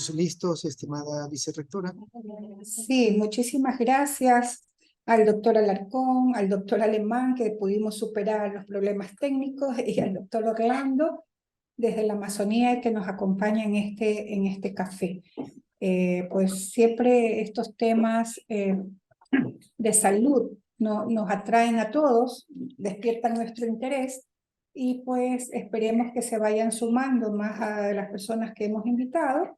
¿Estamos listos, estimada vicerrectora? Sí, muchísimas gracias al doctor Alarcón, al doctor Alemán, que pudimos superar los problemas técnicos, y al doctor Orlando, desde la Amazonía, que nos acompaña en este café. Pues siempre estos temas de salud nos atraen a todos, despiertan nuestro interés, y pues esperemos que se vayan sumando más a las personas que hemos invitado.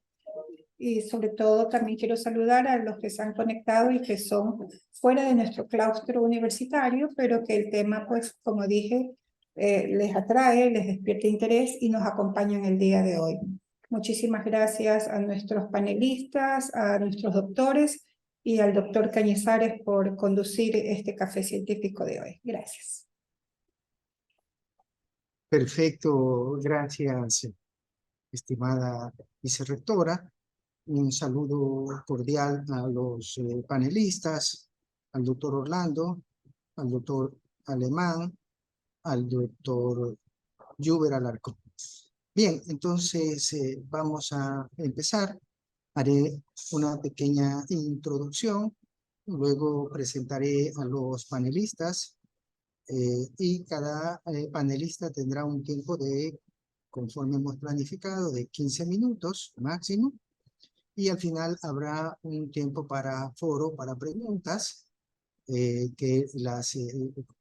Y sobre todo también quiero saludar a los que se han conectado y que son fuera de nuestro claustro universitario, pero que el tema, pues, como dije, les atrae, les despierta interés y nos acompañan el día de hoy. Muchísimas gracias a nuestros panelistas, a nuestros doctores y al doctor Cañizares por conducir este café científico de hoy. Gracias. Perfecto, gracias, estimada vicerrectora. Un saludo cordial a los panelistas, al doctor Orlando, al doctor Alemán, al doctor Juber Alarcón. Bien, entonces vamos a empezar. Haré una pequeña introducción, luego presentaré a los panelistas y cada panelista tendrá un tiempo de, conforme hemos planificado, de 15 minutos máximo. Y al final habrá un tiempo para foro, para preguntas, que las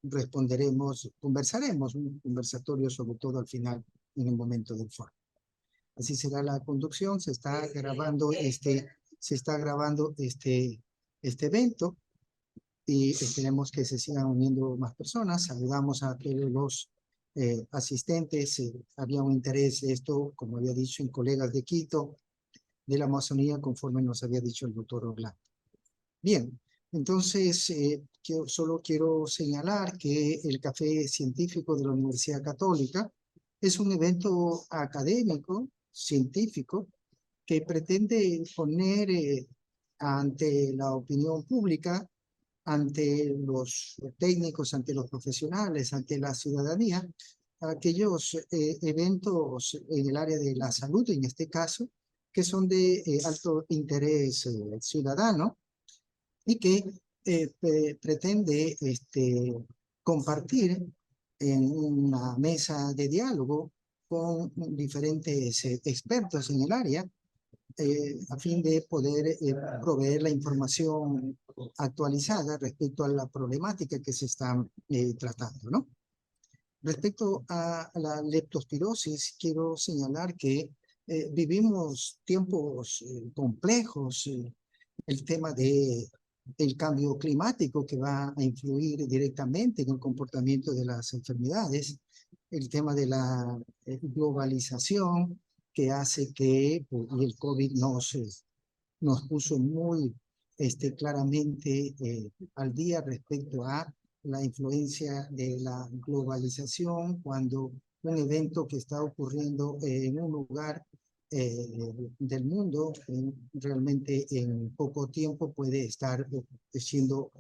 responderemos, conversaremos, un conversatorio sobre todo al final, en el momento del foro. Así será la conducción. Se está grabando este evento y esperemos que se sigan uniendo más personas. Saludamos a todos los asistentes. Había un interés de esto, como había dicho, en colegas de Quito, de la Amazonía, conforme nos había dicho el doctor Orlando. Bien, entonces solo quiero señalar que el Café Científico de la Universidad Católica es un evento académico, científico, que pretende poner ante la opinión pública, ante los técnicos, ante los profesionales, ante la ciudadanía, aquellos eventos en el área de la salud, en este caso, que son de alto interés ciudadano y que pretende compartir en una mesa de diálogo con diferentes expertos en el área a fin de poder proveer la información actualizada respecto a la problemática que se está tratando, ¿no? Respecto a la leptospirosis, quiero señalar que vivimos tiempos complejos, el tema del cambio climático que va a influir directamente en el comportamiento de las enfermedades, el tema de la globalización que hace que, y el COVID nos puso muy claramente al día respecto a la influencia de la globalización, cuando un evento que está ocurriendo en un lugar del mundo realmente en poco tiempo puede estar siendo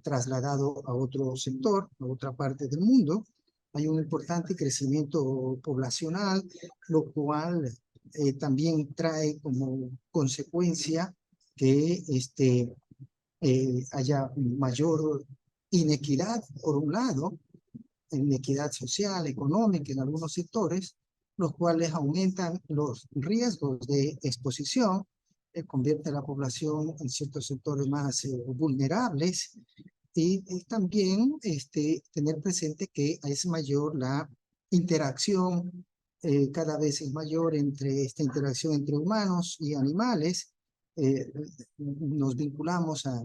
trasladado a otro sector, a otra parte del mundo. Hay un importante crecimiento poblacional, lo cual también trae como consecuencia que haya mayor inequidad, por un lado, inequidad social, económica en algunos sectores, los cuales aumentan los riesgos de exposición, convierte a la población en ciertos sectores más vulnerables y también tener presente que es mayor la interacción, cada vez es mayor entre esta interacción entre humanos y animales, nos vinculamos a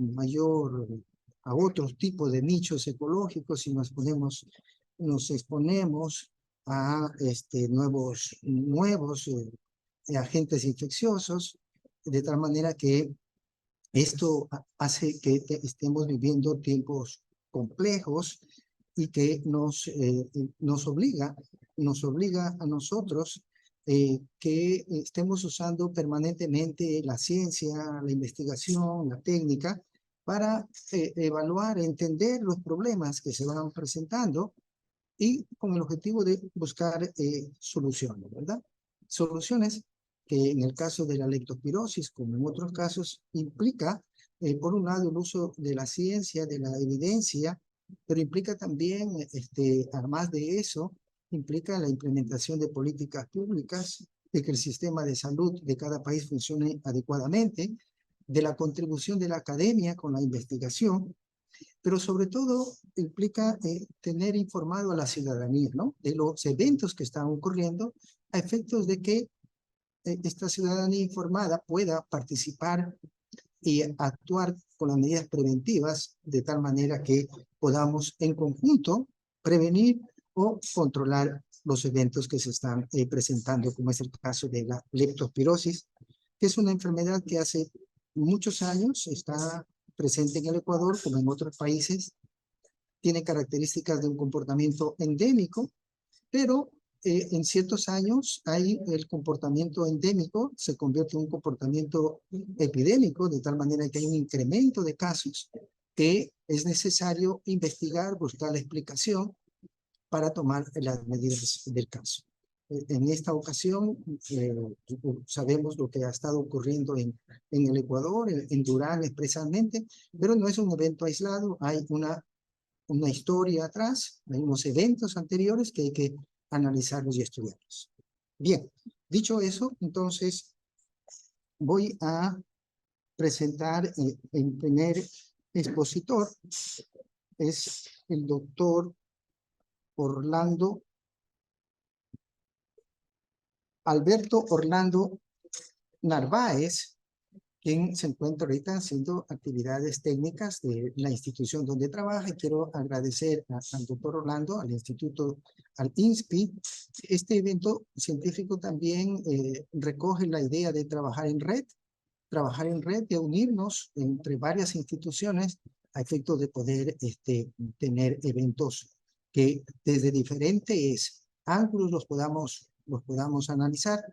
otros tipos de nichos ecológicos y nos exponemos a nuevos agentes infecciosos, de tal manera que esto hace que estemos viviendo tiempos complejos y que nos obliga a nosotros que estemos usando permanentemente la ciencia, la investigación, la técnica, para evaluar, entender los problemas que se van presentando y con el objetivo de buscar soluciones, ¿verdad? Soluciones que en el caso de la leptospirosis, como en otros casos, implica, por un lado, el uso de la ciencia, de la evidencia, pero implica también, además de eso, implica la implementación de políticas públicas, de que el sistema de salud de cada país funcione adecuadamente, de la contribución de la academia con la investigación, pero sobre todo implica tener informado a la ciudadanía, ¿no? De los eventos que están ocurriendo a efectos de que esta ciudadanía informada pueda participar y actuar con las medidas preventivas de tal manera que podamos en conjunto prevenir o controlar los eventos que se están presentando, como es el caso de la leptospirosis, que es una enfermedad que hace muchos años está presente en el Ecuador como en otros países, tiene características de un comportamiento endémico, pero en ciertos años hay el comportamiento endémico, se convierte en un comportamiento epidémico, de tal manera que hay un incremento de casos que es necesario investigar, buscar la explicación para tomar las medidas del caso. En esta ocasión sabemos lo que ha estado ocurriendo en el Ecuador, en Durán especialmente, pero no es un evento aislado, hay una historia atrás, hay unos eventos anteriores que hay que analizarlos y estudiarlos. Bien, dicho eso, entonces voy a presentar el primer expositor, es el doctor Alberto Orlando Narváez, quien se encuentra ahorita haciendo actividades técnicas de la institución donde trabaja. Y quiero agradecer al doctor Orlando, al instituto, al INSPI. Este evento científico también recoge la idea de trabajar en red, de unirnos entre varias instituciones a efecto de poder tener eventos que desde diferentes ángulos los podamos analizar.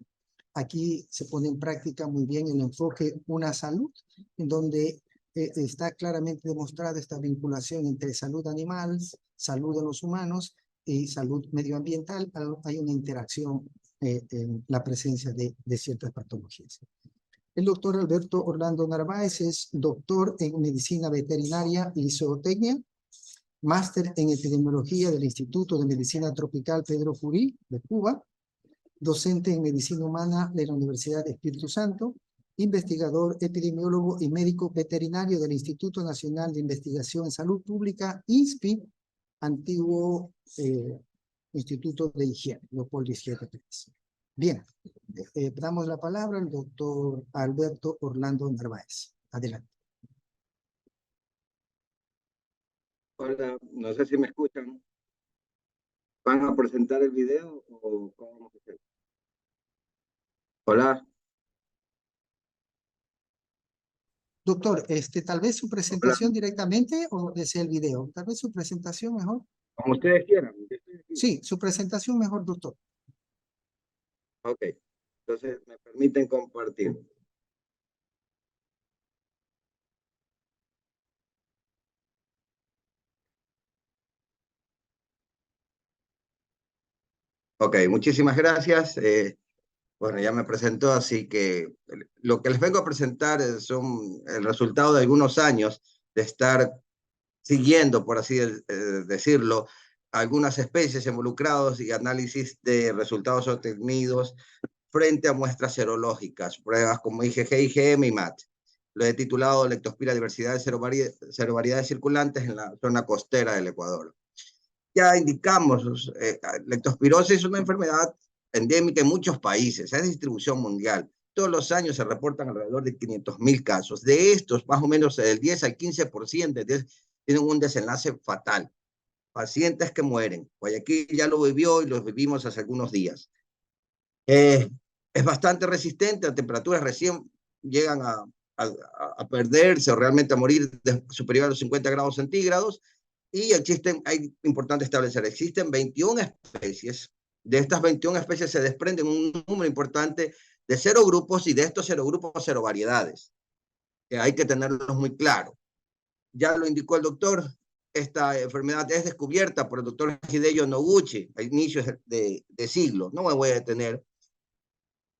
Aquí se pone en práctica muy bien el enfoque Una Salud, en donde está claramente demostrada esta vinculación entre salud animal, salud de los humanos y salud medioambiental. Hay una interacción en la presencia de ciertas patologías. El doctor Alberto Orlando Narváez es doctor en medicina veterinaria y zootecnia, máster en epidemiología del Instituto de Medicina Tropical Pedro Curí de Cuba, docente en medicina humana de la Universidad de Espíritu Santo, investigador, epidemiólogo y médico veterinario del Instituto Nacional de Investigación en Salud Pública, INSPI, antiguo Instituto de Higiene, Leopoldo Izquierdo Pérez. Bien, damos la palabra al doctor Alberto Orlando Narváez. Adelante. Hola, no sé si me escuchan. ¿Van a presentar el video o cómo vamos a hacer? Hola. Doctor, tal vez su presentación Hola. directamente o desde el video. Tal vez su presentación mejor. Como ustedes quieran. Sí, su presentación mejor, doctor. Ok, entonces me permiten compartir. Ok, muchísimas gracias. Bueno, ya me presentó, así que lo que les vengo a presentar son el resultado de algunos años de estar siguiendo, por así decirlo, algunas especies involucradas y análisis de resultados obtenidos frente a muestras serológicas, pruebas como IgG, IgM y MAT. Lo he titulado Leptospira diversidad de serovariedades circulantes en la zona costera del Ecuador. Ya indicamos, leptospirosis es una enfermedad endémica en muchos países, es de distribución mundial. Todos los años se reportan alrededor de 500.000 casos. De estos, más o menos del 10 al 15% tienen un desenlace fatal. Pacientes que mueren. Guayaquil ya lo vivió y lo vivimos hace algunos días. Es bastante resistente a temperaturas recién llegan a perderse o realmente a morir superior a los 50 grados centígrados. Y hay importante establecer, existen 21 especies. De estas 21 especies se desprenden un número importante de serogrupos y de estos serogrupos serovariedades. Hay que tenerlos muy claro. Ya lo indicó el doctor, esta enfermedad es descubierta por el doctor Hideo Noguchi a inicios de siglo. No me voy a detener.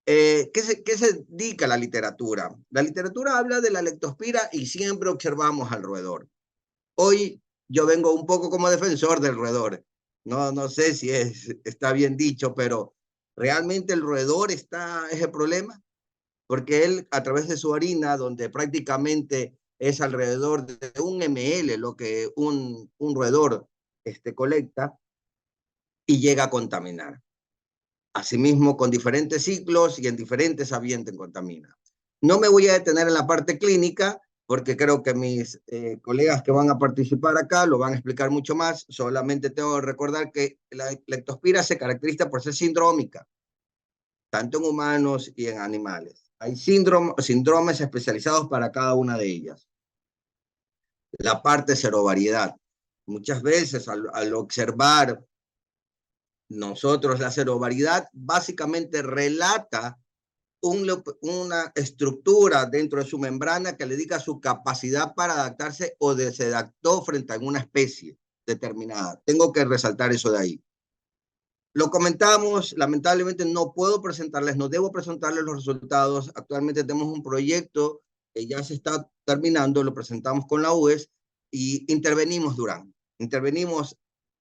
¿Qué se dedica la literatura? La literatura habla de la leptospira y siempre observamos al roedor. Hoy yo vengo un poco como defensor del roedor. No sé si está bien dicho, pero realmente el roedor es el problema, porque él a través de su orina, donde prácticamente es alrededor de 1 ml lo que un roedor colecta y llega a contaminar. Asimismo, con diferentes ciclos y en diferentes ambientes contamina. No me voy a detener en la parte clínica, porque creo que mis colegas que van a participar acá lo van a explicar mucho más. Solamente tengo que recordar que la leptospira se caracteriza por ser sindrómica, tanto en humanos y en animales. Hay síndromes especializados para cada una de ellas. La parte serovariedad. Muchas veces al observar nosotros la serovariedad, básicamente relata una estructura dentro de su membrana que le diga su capacidad para adaptarse o se adaptó frente a alguna especie determinada. Tengo que resaltar eso de ahí. Lo comentamos, lamentablemente no puedo presentarles, no debo presentarles los resultados. Actualmente tenemos un proyecto que ya se está terminando, lo presentamos con la UES y intervenimos durante.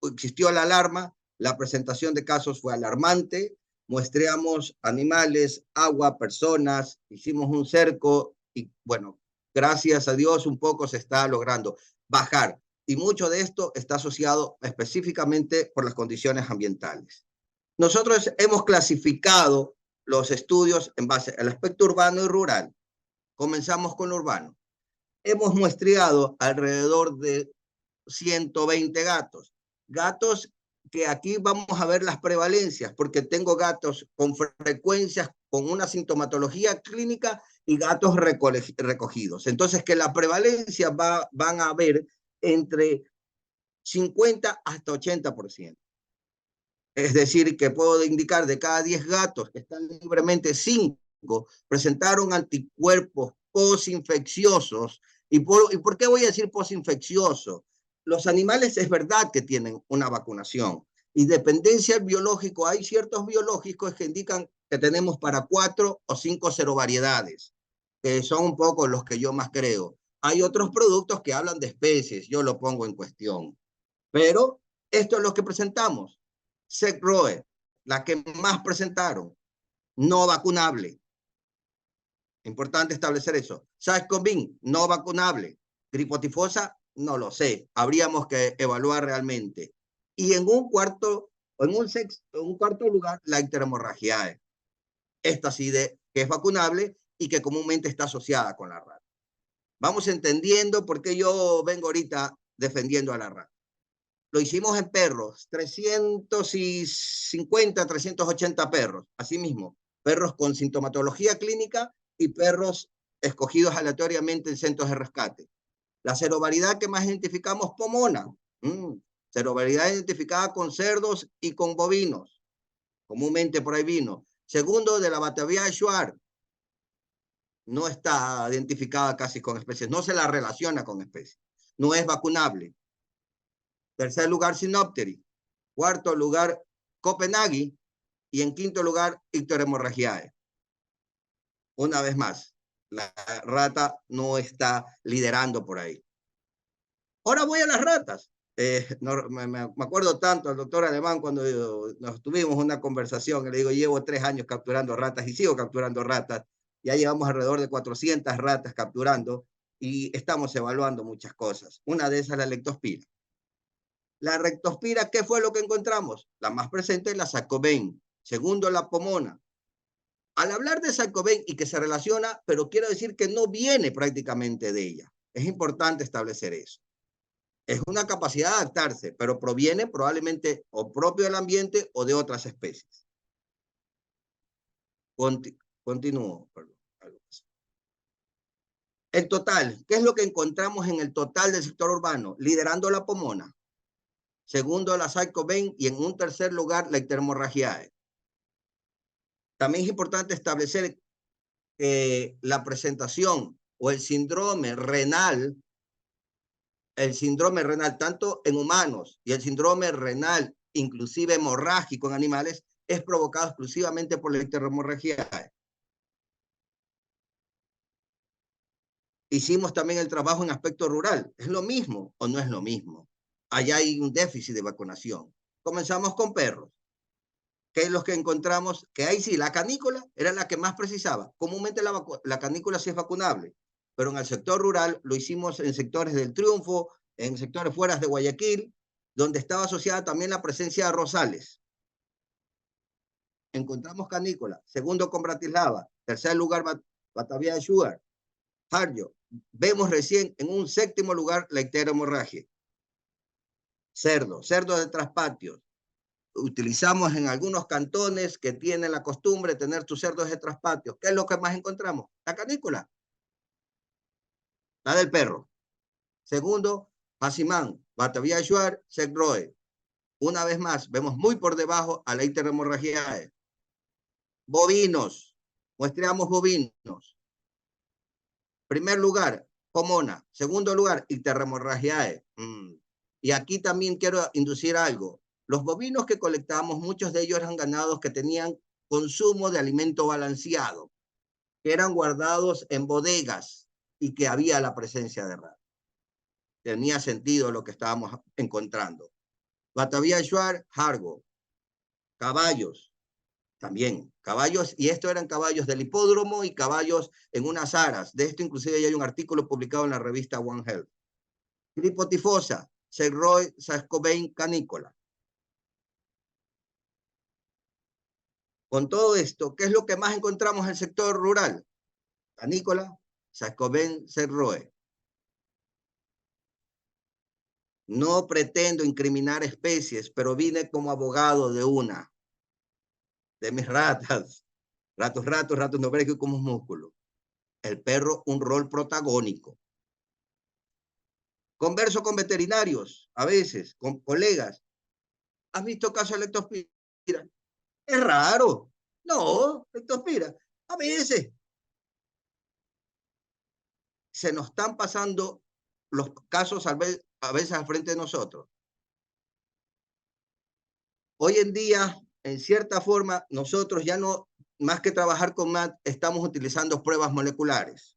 Existió la alarma, la presentación de casos fue alarmante, muestreamos animales, agua, personas, hicimos un cerco y bueno, gracias a Dios un poco se está logrando bajar. Y mucho de esto está asociado específicamente por las condiciones ambientales. Nosotros hemos clasificado los estudios en base al aspecto urbano y rural. Comenzamos con lo urbano. Hemos muestreado alrededor de 120 gatos. Gatos que aquí vamos a ver las prevalencias, porque tengo gatos con frecuencias, con una sintomatología clínica y gatos recogidos. Entonces, que la prevalencia van a ver entre 50 hasta 80%. Es decir, que puedo indicar de cada 10 gatos que están libremente, 5 presentaron anticuerpos posinfecciosos. ¿Y por qué voy a decir posinfeccioso? Los animales es verdad que tienen una vacunación. Y dependencia del biológico, hay ciertos biológicos que indican que tenemos para 4 o 5 serovariedades, que son un poco los que yo más creo. Hay otros productos que hablan de especies, yo lo pongo en cuestión. Pero esto es lo que presentamos. SEC-ROE, la que más presentaron, no vacunable. Importante establecer eso. SARS-CoV-2, no vacunable. Gripotifosa, no lo sé. Habríamos que evaluar realmente. Y en un cuarto lugar, la interhemorragiae. Esta sí que es vacunable y que comúnmente está asociada con la rata. Vamos entendiendo por qué yo vengo ahorita defendiendo a la rata. Lo hicimos en perros, 350, 380 perros. Asimismo, perros con sintomatología clínica y perros escogidos aleatoriamente en centros de rescate. La serovariedad que más identificamos, pomona. Serovariedad identificada con cerdos y con bovinos. Comúnmente por ahí vino. Segundo, de la Batavia de Schwartz. No está identificada casi con especies. No se la relaciona con especies. No es vacunable. Tercer lugar, Sinopteri. Cuarto lugar, Copenhague. Y en quinto lugar, Icterhemorragiae. Una vez más, la rata no está liderando por ahí. Ahora voy a las ratas. Me acuerdo tanto al doctor Alemán cuando nos tuvimos una conversación, que le digo, llevo 3 años capturando ratas y sigo capturando ratas. Ya llevamos alrededor de 400 ratas capturando y estamos evaluando muchas cosas. Una de esas es la leptospira. La leptospira, ¿qué fue lo que encontramos? La más presente es la Sarcobain. Segundo, la pomona. Al hablar de Sarcobain y que se relaciona, pero quiero decir que no viene prácticamente de ella. Es importante establecer eso. Es una capacidad de adaptarse, pero proviene probablemente o propio del ambiente o de otras especies. Continúo. El total, ¿qué es lo que encontramos en el total del sector urbano? Liderando la pomona. Segundo, la Sarcobain y en un tercer lugar, la Icterhemorragiae. También es importante establecer que la presentación o el síndrome renal, tanto en humanos y el síndrome renal, inclusive hemorrágico en animales, es provocado exclusivamente por la Icterhemorragiae. Hicimos también el trabajo en aspecto rural. ¿Es lo mismo o no es lo mismo? Allá hay un déficit de vacunación. Comenzamos con perros. ¿Qué es lo que encontramos? Que ahí sí, la canícula era la que más precisaba. Comúnmente la canícula sí es vacunable, pero en el sector rural lo hicimos en sectores del Triunfo, en sectores fuera de Guayaquil, donde estaba asociada también la presencia de rosales. Encontramos canícula. Segundo con Bratislava. Tercer lugar, Batavia de Sugar. Harjo. Vemos recién en un séptimo lugar la icterohemorragia. Cerdo de traspatios. Utilizamos en algunos cantones que tienen la costumbre de tener tus cerdos de traspatios. ¿Qué es lo que más encontramos? La canícula. La del perro. Segundo, Hacimán, Batavia de Sugar, Segroe. Una vez más, vemos muy por debajo a la icterohemorragiae. Bovinos. Muestreamos bovinos. Primer lugar, Pomona. Segundo lugar, icterohemorragiae. Y aquí también quiero inducir algo. Los bovinos que colectamos, muchos de ellos eran ganados que tenían consumo de alimento balanceado, que eran guardados en bodegas y que había la presencia de ratas. Tenía sentido lo que estábamos encontrando. Batavia Shuar, Hargo. Caballos, también. Caballos, y esto eran caballos del hipódromo y caballos en unas aras. De esto inclusive ya hay un artículo publicado en la revista One Health. Gripo tifosa, Segroe, Sascobain, canícola. Con todo esto, ¿qué es lo que más encontramos en el sector rural? Canícola, Sascobain, Segroe. No pretendo incriminar especies, pero vine como abogado de una, de mis ratas. Ratos, no que como músculo. El perro, un rol protagónico. Converso con veterinarios, a veces, con colegas. ¿Has visto casos de leptospira? Es raro. No, leptospira. A veces. Se nos están pasando los casos a veces al frente de nosotros. Hoy en día, en cierta forma, nosotros ya no, más que trabajar con MAT, estamos utilizando pruebas moleculares.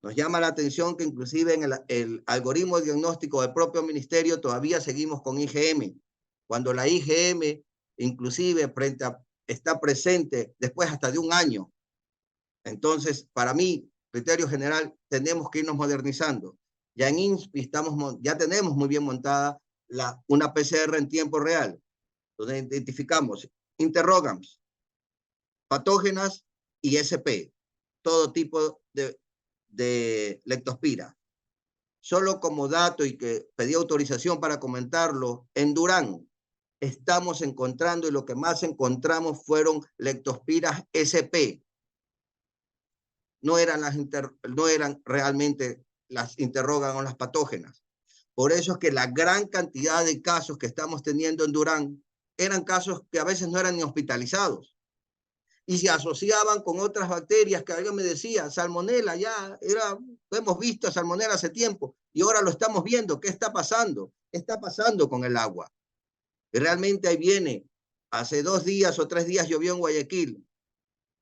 Nos llama la atención que inclusive en el algoritmo de diagnóstico del propio ministerio todavía seguimos con IgM, cuando la IgM inclusive está presente después hasta de un año. Entonces, para mí, criterio general, tenemos que irnos modernizando. Ya en INSPI ya tenemos muy bien montada una PCR en tiempo real, donde identificamos interrogams, patógenas y SP, todo tipo de leptospira. Solo como dato y que pedí autorización para comentarlo, en Durán estamos encontrando y lo que más encontramos fueron leptospiras SP. No eran realmente las interrogan o las patógenas. Por eso es que la gran cantidad de casos que estamos teniendo en Durán eran casos que a veces no eran ni hospitalizados y se asociaban con otras bacterias que alguien me decía, salmonela, hemos visto salmonela hace tiempo y ahora lo estamos viendo. ¿Qué está pasando? ¿Qué está pasando con el agua? Y realmente ahí viene. Hace 2 días o 3 días llovió en Guayaquil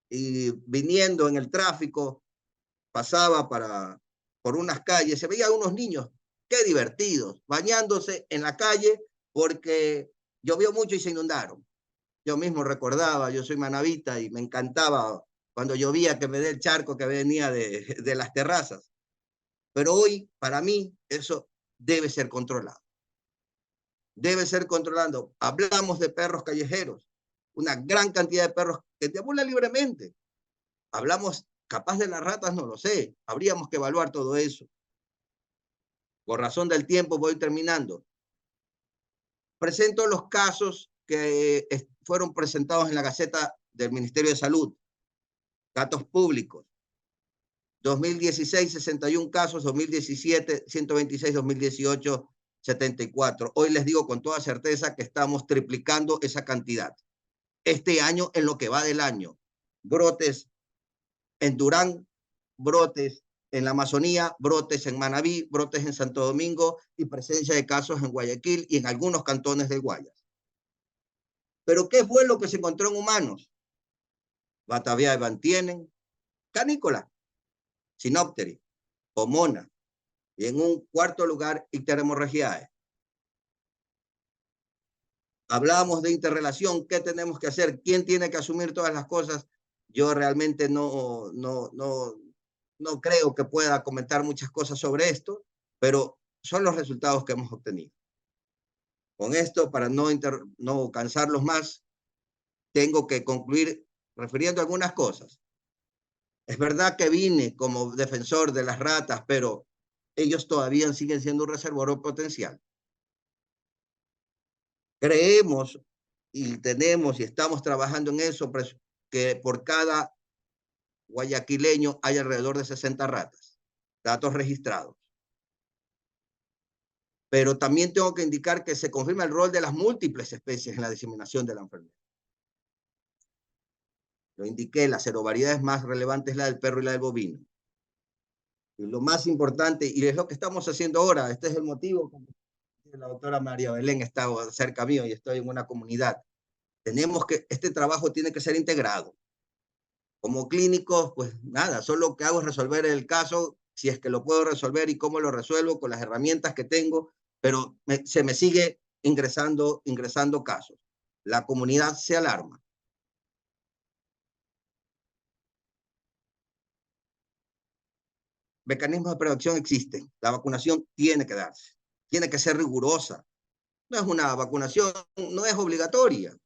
y viniendo en el tráfico, pasaba por unas calles, se veían unos niños, qué divertidos, bañándose en la calle porque llovió mucho y se inundaron. Yo mismo recordaba, yo soy manabita y me encantaba cuando llovía que me dé el charco que venía de las terrazas. Pero hoy, para mí, eso debe ser controlado. Debe ser controlado. Hablamos de perros callejeros, una gran cantidad de perros que deambulan libremente. Hablamos, capaz de las ratas, no lo sé. Habríamos que evaluar todo eso. Por razón del tiempo voy terminando. Presento los casos que fueron presentados en la Gaceta del Ministerio de Salud. Datos públicos. 2016, 61 casos. 2017, 126. 2018, 74. Hoy les digo con toda certeza que estamos triplicando esa cantidad. Este año, en lo que va del año. Brotes en Durán, brotes en la Amazonía, brotes en Manabí, brotes en Santo Domingo y presencia de casos en Guayaquil y en algunos cantones del Guayas. ¿Pero qué fue lo que se encontró en humanos? Batavia de Bantienen, canícola, Sinopteris. Pomona. Y en un cuarto lugar, icterhemorragiae. Hablábamos de interrelación, ¿qué tenemos que hacer? ¿Quién tiene que asumir todas las cosas? Yo realmente no creo que pueda comentar muchas cosas sobre esto, pero son los resultados que hemos obtenido. Con esto, para no cansarlos más, tengo que concluir refiriendo a algunas cosas. Es verdad que vine como defensor de las ratas, pero ellos todavía siguen siendo un reservorio potencial. Creemos y tenemos y estamos trabajando en eso, que por cada guayaquileño hay alrededor de 60 ratas, datos registrados. Pero también tengo que indicar que se confirma el rol de las múltiples especies en la diseminación de la enfermedad. Lo indiqué, la serovariedad más relevante es la del perro y la del bovino. Y lo más importante, y es lo que estamos haciendo ahora, este es el motivo, como la doctora María Belén está cerca mío y estoy en una comunidad. Este trabajo tiene que ser integrado. Como clínicos, pues nada, solo lo que hago es resolver el caso, si es que lo puedo resolver y cómo lo resuelvo con las herramientas que tengo, pero se me sigue ingresando casos. La comunidad se alarma. Mecanismos de prevención existen. La vacunación tiene que darse. Tiene que ser rigurosa. No es una vacunación, no es obligatoria.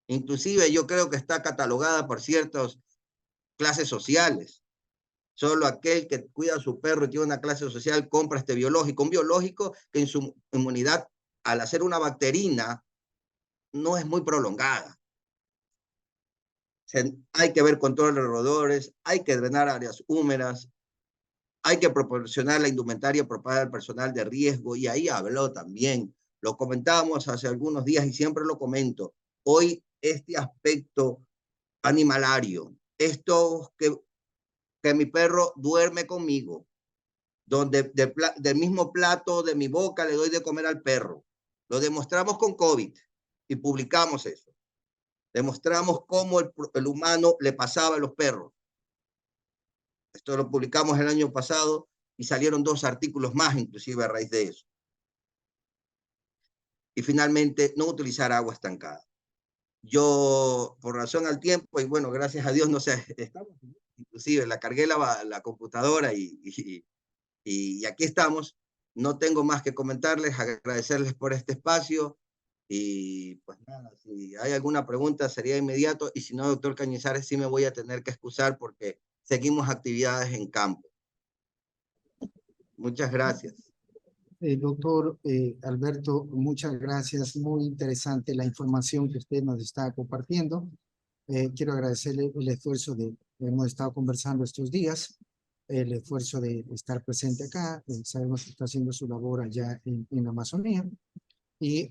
Inclusive yo creo que está catalogada por ciertas clases sociales. Solo aquel que cuida a su perro y tiene una clase social compra este biológico. Un biológico que en su inmunidad, al hacer una bacterina, no es muy prolongada. Hay que ver control de roedores, hay que drenar áreas húmedas, hay que proporcionar la indumentaria apropiada al personal de riesgo, y ahí habló también, lo comentábamos hace algunos días y siempre lo comento, hoy este aspecto animalario, esto que mi perro duerme conmigo, donde del mismo plato de mi boca le doy de comer al perro, lo demostramos con COVID y publicamos eso, demostramos cómo el humano le pasaba a los perros. Esto lo publicamos el año pasado y salieron 2 artículos más, inclusive a raíz de eso. Y finalmente, no utilizar agua estancada. Yo, por razón al tiempo, y bueno, gracias a Dios, no sé, inclusive la cargué la computadora y aquí estamos. No tengo más que comentarles, agradecerles por este espacio y pues nada, si hay alguna pregunta sería inmediato, y si no, doctor Cañizares, sí me voy a tener que excusar porque seguimos actividades en campo. Muchas gracias. Doctor Alberto, muchas gracias. Muy interesante la información que usted nos está compartiendo. Quiero agradecerle el esfuerzo que hemos estado conversando estos días, el esfuerzo de estar presente acá. Sabemos que está haciendo su labor allá en la Amazonía. Y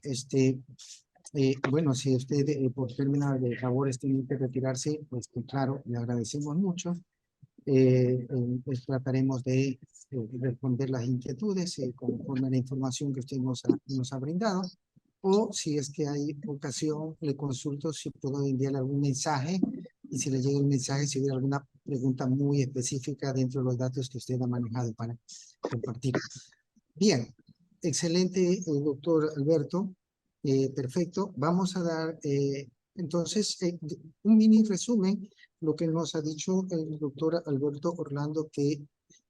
bueno, si usted por términos de labores tiene que retirarse, pues claro, le agradecemos mucho. Pues trataremos de responder las inquietudes conforme a la información que usted nos ha brindado, o si es que hay ocasión, le consulto si puedo enviarle algún mensaje, y si le llega el mensaje, si hubiera alguna pregunta muy específica dentro de los datos que usted ha manejado para compartir. Bien, excelente, doctor Alberto. Perfecto. Vamos a dar entonces un mini resumen, lo que nos ha dicho el doctor Alberto Orlando, que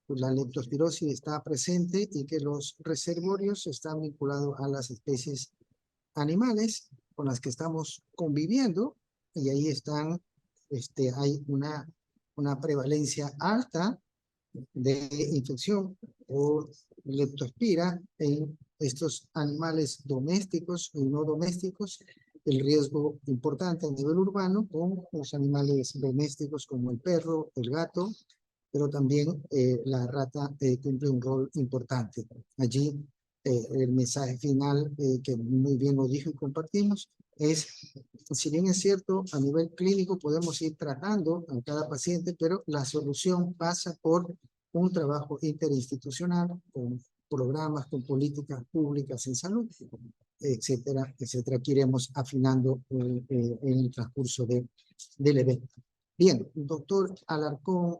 pues, la leptospirosis está presente y que los reservorios están vinculados a las especies animales con las que estamos conviviendo, y ahí están, hay una prevalencia alta de infección por leptospira en estos animales domésticos y no domésticos. El riesgo importante a nivel urbano con los animales domésticos como el perro, el gato, pero también la rata cumple un rol importante. Allí el mensaje final que muy bien lo dijo y compartimos es, si bien es cierto, a nivel clínico podemos ir tratando a cada paciente, pero la solución pasa por un trabajo interinstitucional con programas, con políticas públicas en salud, etcétera, etcétera, que iremos afinando en el transcurso del evento. Bien, doctor Alarcón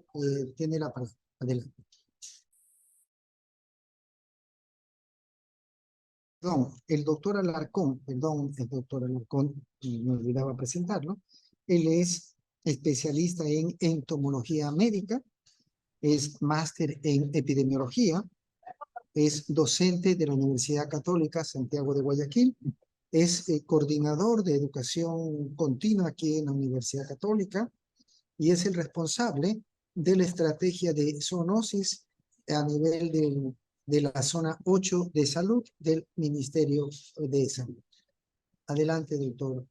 tiene la palabra. Adelante. el doctor Alarcón, me olvidaba presentarlo. Él es especialista en entomología médica, es máster en epidemiología, es docente de la Universidad Católica Santiago de Guayaquil, es coordinador de educación continua aquí en la Universidad Católica y es el responsable de la estrategia de zoonosis a nivel de la zona 8 de salud del Ministerio de Salud. Adelante, doctor.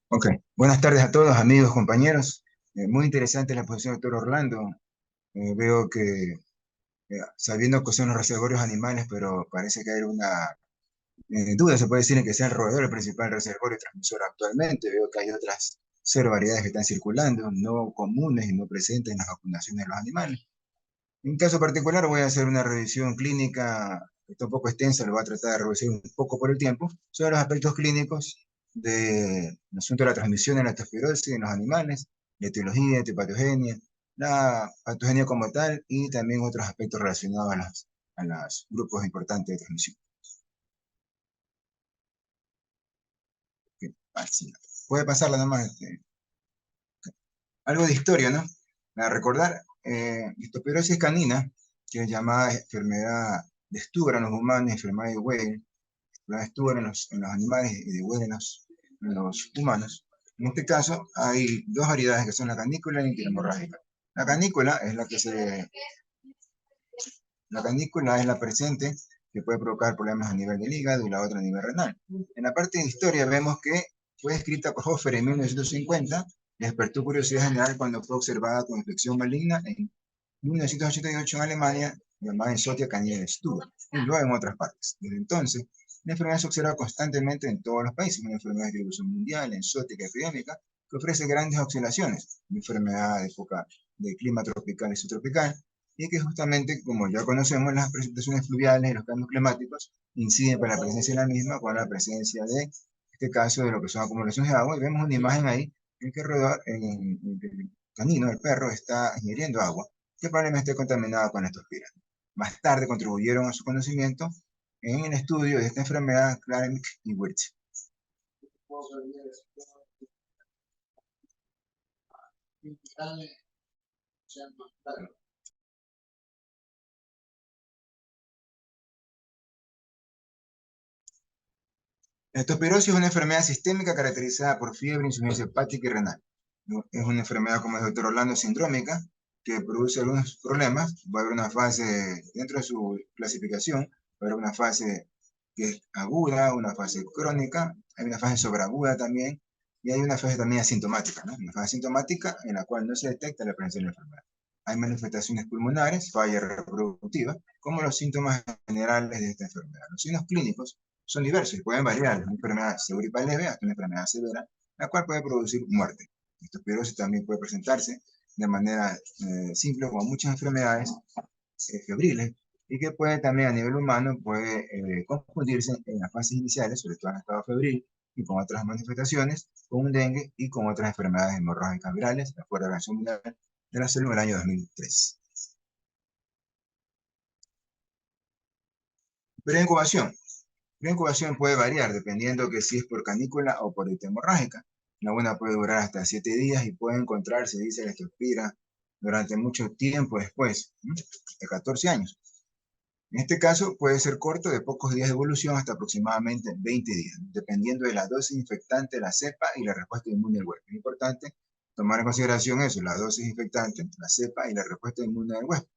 Ok, buenas tardes a todos, amigos, compañeros. Muy interesante la exposición del doctor Orlando. Veo que, sabiendo que son los reservorios animales, pero parece que hay una duda, se puede decir, en que sea el roedor el principal reservorio transmisor actualmente. Veo que hay otras 0 variedades que están circulando, no comunes y no presentes en las vacunaciones de los animales. En un caso particular voy a hacer una revisión clínica, está un poco extensa, lo voy a tratar de reducir un poco por el tiempo, sobre los aspectos clínicos del asunto de la transmisión de la leptospirosis en los animales, la etiología, etiopatogenia, la patogenia como tal y también otros aspectos relacionados a los grupos importantes de transmisión. Así. Puede pasarla nomás. Algo de historia, ¿no? Para recordar, leptospirosis canina, que es llamada enfermedad de Stuber en los humanos, enfermedad de Weber, enfermedad de Stuber en los animales y de Weber en los humanos. En este caso, hay 2 variedades que son la canícula y la intrahemorrágica. La canícula es la canícula es la presente que puede provocar problemas a nivel del hígado y la otra a nivel renal. En la parte de historia vemos que fue escrita por Hofer en 1950, despertó curiosidad general cuando fue observada con infección maligna en 1988 en Alemania, llamada Ensotia canina de Stuber, y luego en otras partes. Desde entonces, la enfermedad se observa constantemente en todos los países, una enfermedad de distribución mundial, ensótica epidémica, que ofrece grandes oscilaciones, una enfermedad de época de clima tropical y subtropical, y que justamente, como ya conocemos, las precipitaciones fluviales y los cambios climáticos inciden por la presencia de la misma con la presencia de, en este caso, de lo que son acumulaciones de agua, y vemos una imagen ahí en que el canino, el perro, está ingiriendo agua, que probablemente esté contaminada con leptospira. Más tarde contribuyeron a su conocimiento en el estudio de esta enfermedad Claremont y Wirtz. La leptospirosis es una enfermedad sistémica caracterizada por fiebre, insuficiencia hepática y renal. Es una enfermedad, como el doctor Orlando, sindrómica, que produce algunos problemas. Va a haber una fase, dentro de su clasificación, va a haber una fase que es aguda, una fase crónica, hay una fase sobreaguda también, y hay una fase también asintomática, ¿no? Una fase asintomática en la cual no se detecta la presencia de la enfermedad. Hay manifestaciones pulmonares, falla reproductiva, como los síntomas generales de esta enfermedad. Los signos clínicos son diversos y pueden variar de una enfermedad segura y leve hasta una enfermedad severa, la cual puede producir muerte. La leptospirosis también puede presentarse de manera simple, como muchas enfermedades febriles, y que puede también a nivel humano puede confundirse en las fases iniciales, sobre todo en el estado febril, y con otras manifestaciones, con un dengue y con otras enfermedades hemorrágicas virales, de acuerdo a la Organización Mundial de la Salud en el año 2003. Preincubación. La incubación puede variar dependiendo que si es por canícula o por hemorrágica. La una puede durar hasta 7 días y puede encontrarse, dice la leptospira, durante mucho tiempo después, de 14 años. En este caso puede ser corto, de pocos días de evolución hasta aproximadamente 20 días, dependiendo de la dosis infectante, la cepa y la respuesta inmune del huésped. Es importante tomar en consideración eso, la dosis infectante, la cepa y la respuesta inmune del huésped.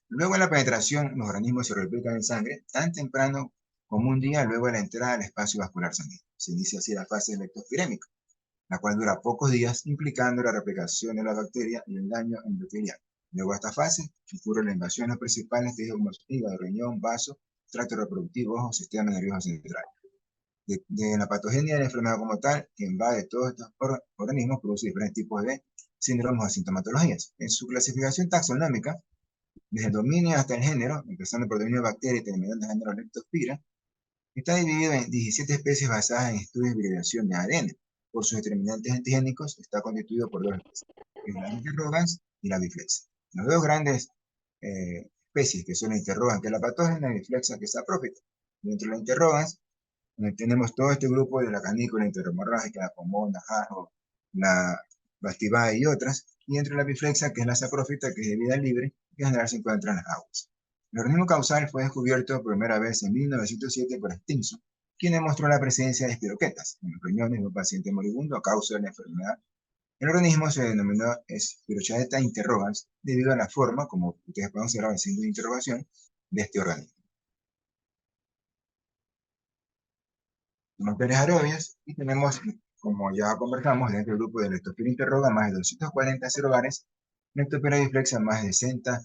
Luego de la penetración, los organismos se replican en sangre tan temprano como un día luego de la entrada al espacio vascular sanguíneo. Se inicia así la fase leptospirémica, la cual dura pocos días, implicando la replicación de la bacteria y el daño endotelial. Luego de esta fase, ocurre la invasión de los principales tejidos como hígado, riñón, vaso, tracto reproductivo, ojo, sistema nervioso central. De la patogenia de la enfermedad como tal, que invade todos estos organismos, produce diferentes tipos de síndromes o sintomatologías. En su clasificación taxonómica, desde el dominio hasta el género, empezando por dominio de bacteria y terminando en el género Leptospira, está dividido en 17 especies basadas en estudios de hibridación de ADN. Por sus determinantes antigénicos, está constituido por 2 especies, la interrogans y la biflexa. Las 2 grandes especies que son la interrogan, que es la patógena, y la biflexa, que es aprófita. Dentro de la interrogans, tenemos todo este grupo de la canícula interhemorrágica, la pomona, jajo, la bastivae y otras, y dentro de la biflexa, que es la saprófita, que es de vida libre, que en general se encuentra en las aguas. El organismo causal fue descubierto por primera vez en 1907 por Stimson, quien demostró la presencia de espiroquetas en los riñones de un paciente moribundo a causa de la enfermedad. El organismo se denominó Spirochaeta interrogans debido a la forma, como ustedes pueden observar en el signo de interrogación, de este organismo. Bacterias aerobias, y tenemos, como ya conversamos, dentro del grupo de Leptospira interroga más de 240 cerobares, Leptospira biflexa más de 60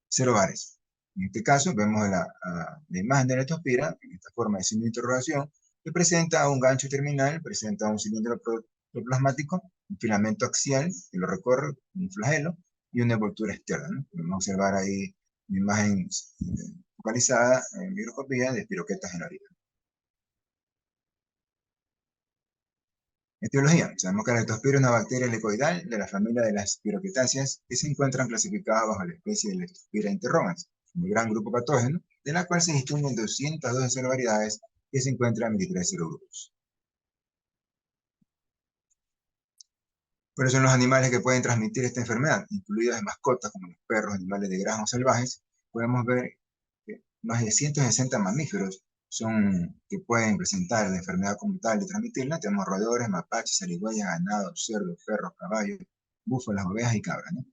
cerobares. En este caso vemos la imagen de Leptospira, en esta forma de signo de interrogación, que presenta un gancho terminal, presenta un cilindro protoplasmático, un filamento axial que lo recorre, un flagelo y una envoltura externa, ¿no? Podemos observar ahí una imagen focalizada en microscopía de espiroquetas en la orina. Etiología. Sabemos que la Leptospira es una bacteria helicoidal de la familia de las Spirochetáceas que se encuentran clasificadas bajo la especie de Leptospira interrogans, un gran grupo patógeno, de la cual se distinguen 212 serovariedades que se encuentran en 23 serogrupos. ¿Cuáles son los animales que pueden transmitir esta enfermedad? Incluidas mascotas como los perros, animales de granja o salvajes, podemos ver que más de 160 mamíferos que pueden presentar la enfermedad como tal de transmitirla. Tenemos roedores, mapaches, zarigüeyas, ganado, cerdos, perros, caballos, búfalas, ovejas y cabras, ¿no?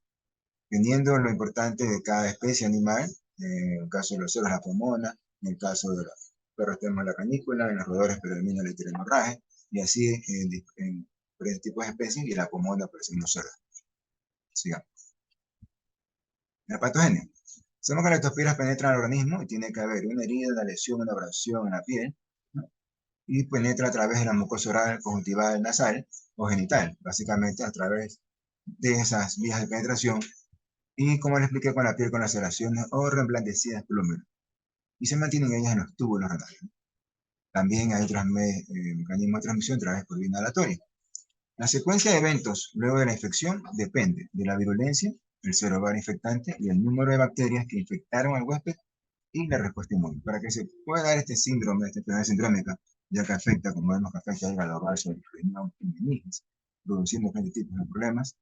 Teniendo lo importante de cada especie animal, en el caso de los cerdos la pomona, en el caso de los perros tenemos la canícula, en los roedores predomina el tiranoraje, y así en diferentes tipos de especies, y la pomona aparece en los cerdos. Sigamos. La patogenia. Sabemos que las leptospiras penetran al organismo y tiene que haber una herida, una lesión, una abrasión en la piel, ¿no? Y penetra a través de la mucosa oral, conjuntival, nasal o genital, básicamente a través de esas vías de penetración, y como les expliqué, con la piel con laceraciones o reemblandecidas por lo menos. Y se mantienen ellas en los túbulos renales. También hay otros mecanismos de transmisión a través por vía inhalatoria. La secuencia de eventos luego de la infección depende de la virulencia, el serovar infectante y el número de bacterias que infectaron al huésped y la respuesta inmune. Para que se pueda dar este síndrome, esta enfermedad sindrómica, ya que afecta, como vemos, que afecta al hígado, vaso, el riñón y meninges, produciendo diferentes tipos de problemas,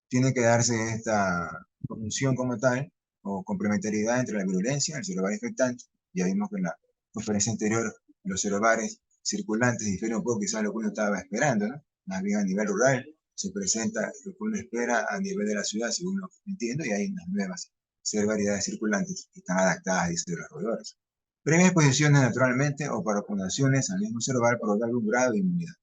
tiene que darse esta conjunción como tal, o complementariedad entre la virulencia, el serovar infectante. Ya vimos que en la conferencia anterior los serovares circulantes difieren un poco quizás lo que uno estaba esperando, ¿no? Más bien a nivel rural se presenta lo que uno espera a nivel de la ciudad, según lo que entiendo, y hay unas nuevas variedades circulantes que están adaptadas, dice, los roedores. Previas exposiciones naturalmente o para vacunaciones al mismo serovar provoca algún grado de inmunidad.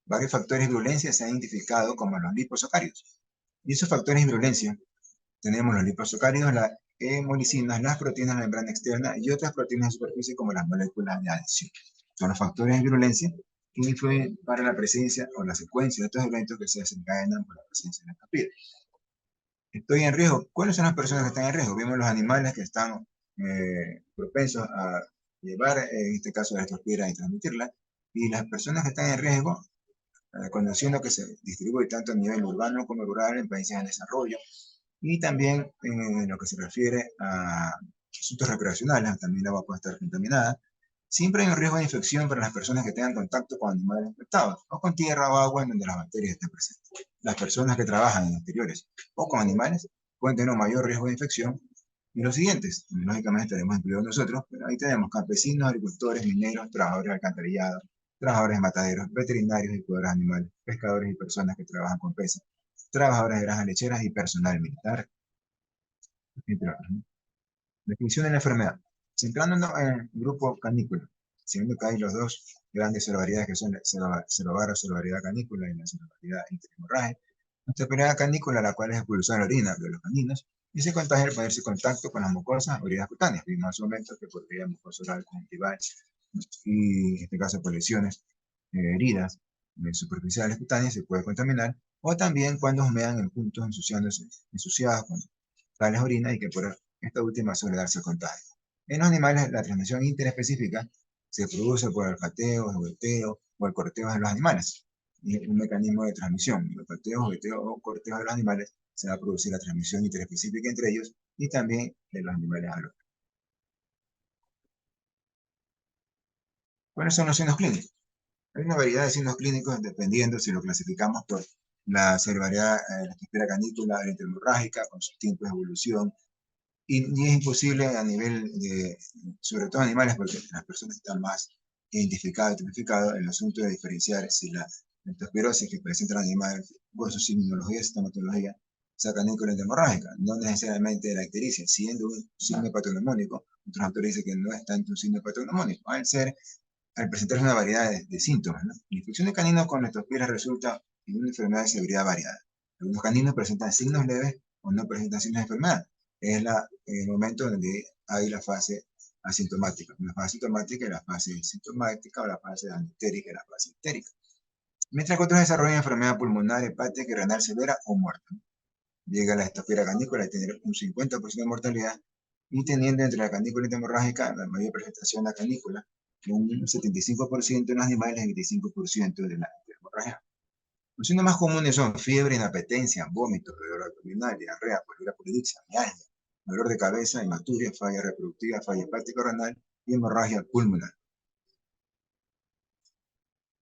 Varios factores de virulencia se han identificado como los liposocáridos. Y esos factores de virulencia, tenemos los liposocáridos, las hemolicinas, las proteínas de la membrana externa y otras proteínas de superficie como las moléculas de adhesión. Son los factores de virulencia que influyen para la presencia o la secuencia de estos eventos que se desencadenan por la presencia de leptospira. Estoy en riesgo. ¿Cuáles son las personas que están en riesgo? Vimos los animales que están propensos a llevar, en este caso, la leptospira y transmitirla, y las personas que están en riesgo, conociendo que se distribuye tanto a nivel urbano como rural en países en desarrollo, y también en lo que se refiere a asuntos recreacionales, también la agua puede estar contaminada. Siempre hay un riesgo de infección para las personas que tengan contacto con animales infectados, o con tierra o agua en donde las bacterias estén presentes. Las personas que trabajan en exteriores o con animales pueden tener un mayor riesgo de infección. Y los siguientes, lógicamente estaremos incluidos nosotros, pero ahí tenemos campesinos, agricultores, mineros, trabajadores de alcantarillado, trabajadores de mataderos, veterinarios y cuidadores de animales, pescadores y personas que trabajan con peces, trabajadores de granjas lecheras y personal militar, entre otros, ¿no? Definición de la enfermedad. Centrándonos en el grupo canícula, siendo que hay los dos grandes serovariedades que son la serovar o serovariedad canícula y la serovariedad interhemorrágica. Nuestra enfermedad canícula, la cual es expulsar la orina de los caninos, y se contagia al ponerse en contacto con las mucosas o heridas cutáneas. Vimos en su momento que podría mucosa oral, conjuntival, y en este caso por lesiones, heridas superficiales cutáneas se puede contaminar, o también cuando humean en puntos ensuciados con tales orinas y que por esta última suele darse contagio. En los animales, la transmisión interespecífica se produce por el olfateo, el jugueteo o el corteo de los animales. Y un mecanismo de transmisión, el olfateo, jugueteo o corteo de los animales, se va a producir la transmisión interespecífica entre ellos y también de los animales a los ¿Cuáles son los signos clínicos? Hay una variedad de signos clínicos dependiendo si lo clasificamos por la cerebralidad, la leptospira canícula hemorrágica, con sus tiempos de evolución. Y es imposible a nivel de, sobre todo animales, porque las personas están más identificadas, tipificadas, el asunto de diferenciar si la leptospirosis que presenta el animal por su signología, sintomatología, sea canícula hemorrágica, no necesariamente la ictericia, siendo un signo patognomónico. Otros autores dicen que no es tanto un signo patognomónico, al presentarse una variedad de síntomas, ¿no? La infección de caninos con leptospira resulta en una enfermedad de severidad variada. Algunos caninos presentan signos leves o no presentan signos de enfermedad. Es el momento donde hay la fase asintomática. La fase asintomática y la fase sintomática, o la fase anestérica y la fase histérica. Mientras que otros desarrollan enfermedad pulmonar, hepática y renal severa o muerte. Llega la leptospira canícula a tener un 50% de mortalidad, y teniendo entre la canícula hemorrágica la mayor presentación de la canícula, un 75% en los animales y 25% de la hemorragia. Los síntomas más comunes son fiebre, inapetencia, vómitos, dolor abdominal, diarrea, poliurapuridicia, mialgia, dolor de cabeza, hematuria, falla reproductiva, falla hepática renal y hemorragia pulmonar.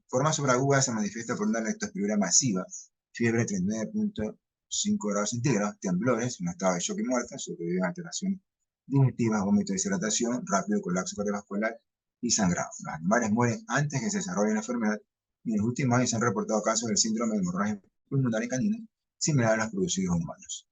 Forma subaguda se manifiesta por una leptospirulia masiva, fiebre 39.5 grados centígrados, temblores, un estado de shock y muerte, sobreviven alteraciones digestivas, vómito, deshidratación, rápido colapso cardiovascular y sangrado. Los animales mueren antes que se desarrolle la enfermedad, y en los últimos años se han reportado casos del síndrome de hemorragia pulmonar en caninos similar a los producidos en humanos.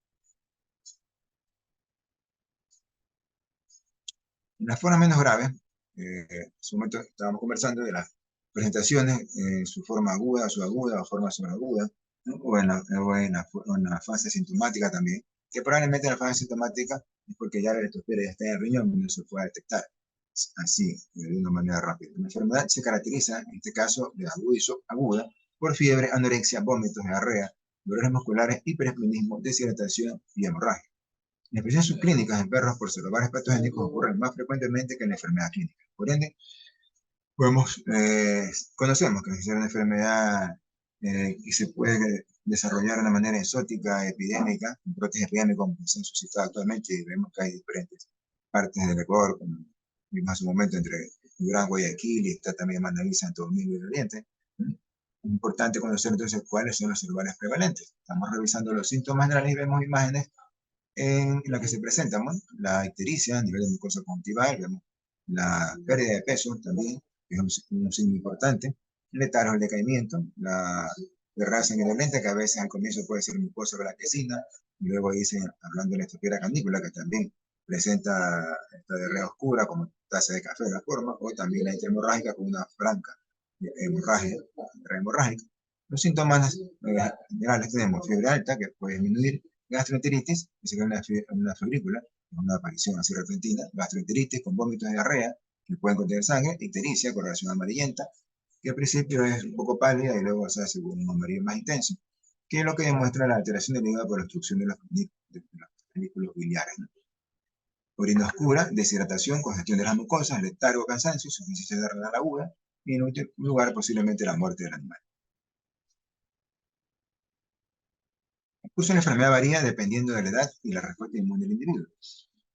En las formas menos graves, en su momento estábamos conversando de las presentaciones en su forma aguda, subaguda o forma subaguda, ¿no? o en la fase sintomática también, que probablemente en la fase sintomática es porque ya la leptospira ya está en el riñón y no se puede detectar así, de una manera rápida. La enfermedad se caracteriza, en este caso, de aguda, por fiebre, anorexia, vómitos, diarrea, dolores musculares, hiperesplenismo, deshidratación y hemorragia. Las infecciones subclínicas en perros por celobares patogénicos ocurren más frecuentemente que en la enfermedad clínica. Por ende, conocemos que es una enfermedad que se puede desarrollar de una manera exótica, epidémica, un brotes epidémicos como se han suscitado actualmente, y vemos que hay diferentes partes del Ecuador, como vimos hace un momento entre Durango y Guayaquil, y está también Manabí, Santo Domingo y el Oriente. Es importante conocer entonces cuáles son los celulares prevalentes. Estamos revisando los síntomas generales y vemos imágenes en la que se presentan, ¿no? La ictericia a nivel de mucosa conjuntival, vemos la pérdida de peso también, que es un signo importante, el letargo, el decaimiento, la raza sanguinolenta, que a veces al comienzo puede ser mucosa blanquecina, y luego dicen, hablando de la leptospira canícula, que también presenta esta diarrea oscura como taza de café de la forma, o también la intrahemorrágica con una franca hemorragia, hemorrágica. Los síntomas generales tenemos fiebre alta, que puede disminuir, gastroenteritis, que sería una febrícula, una aparición así repentina, gastroenteritis con vómitos de diarrea, que pueden contener sangre, ictericia, coloración amarillenta, que al principio es un poco pálida y luego se hace un amarillo más intenso, que es lo que demuestra la alteración del hígado por obstrucción de los folículos biliares, ¿no? Orina oscura, deshidratación, congestión de las mucosas, letargo, cansancio, insuficiencia renal aguda, y en último lugar posiblemente la muerte del animal. El curso de la enfermedad varía dependiendo de la edad y la respuesta inmune del individuo.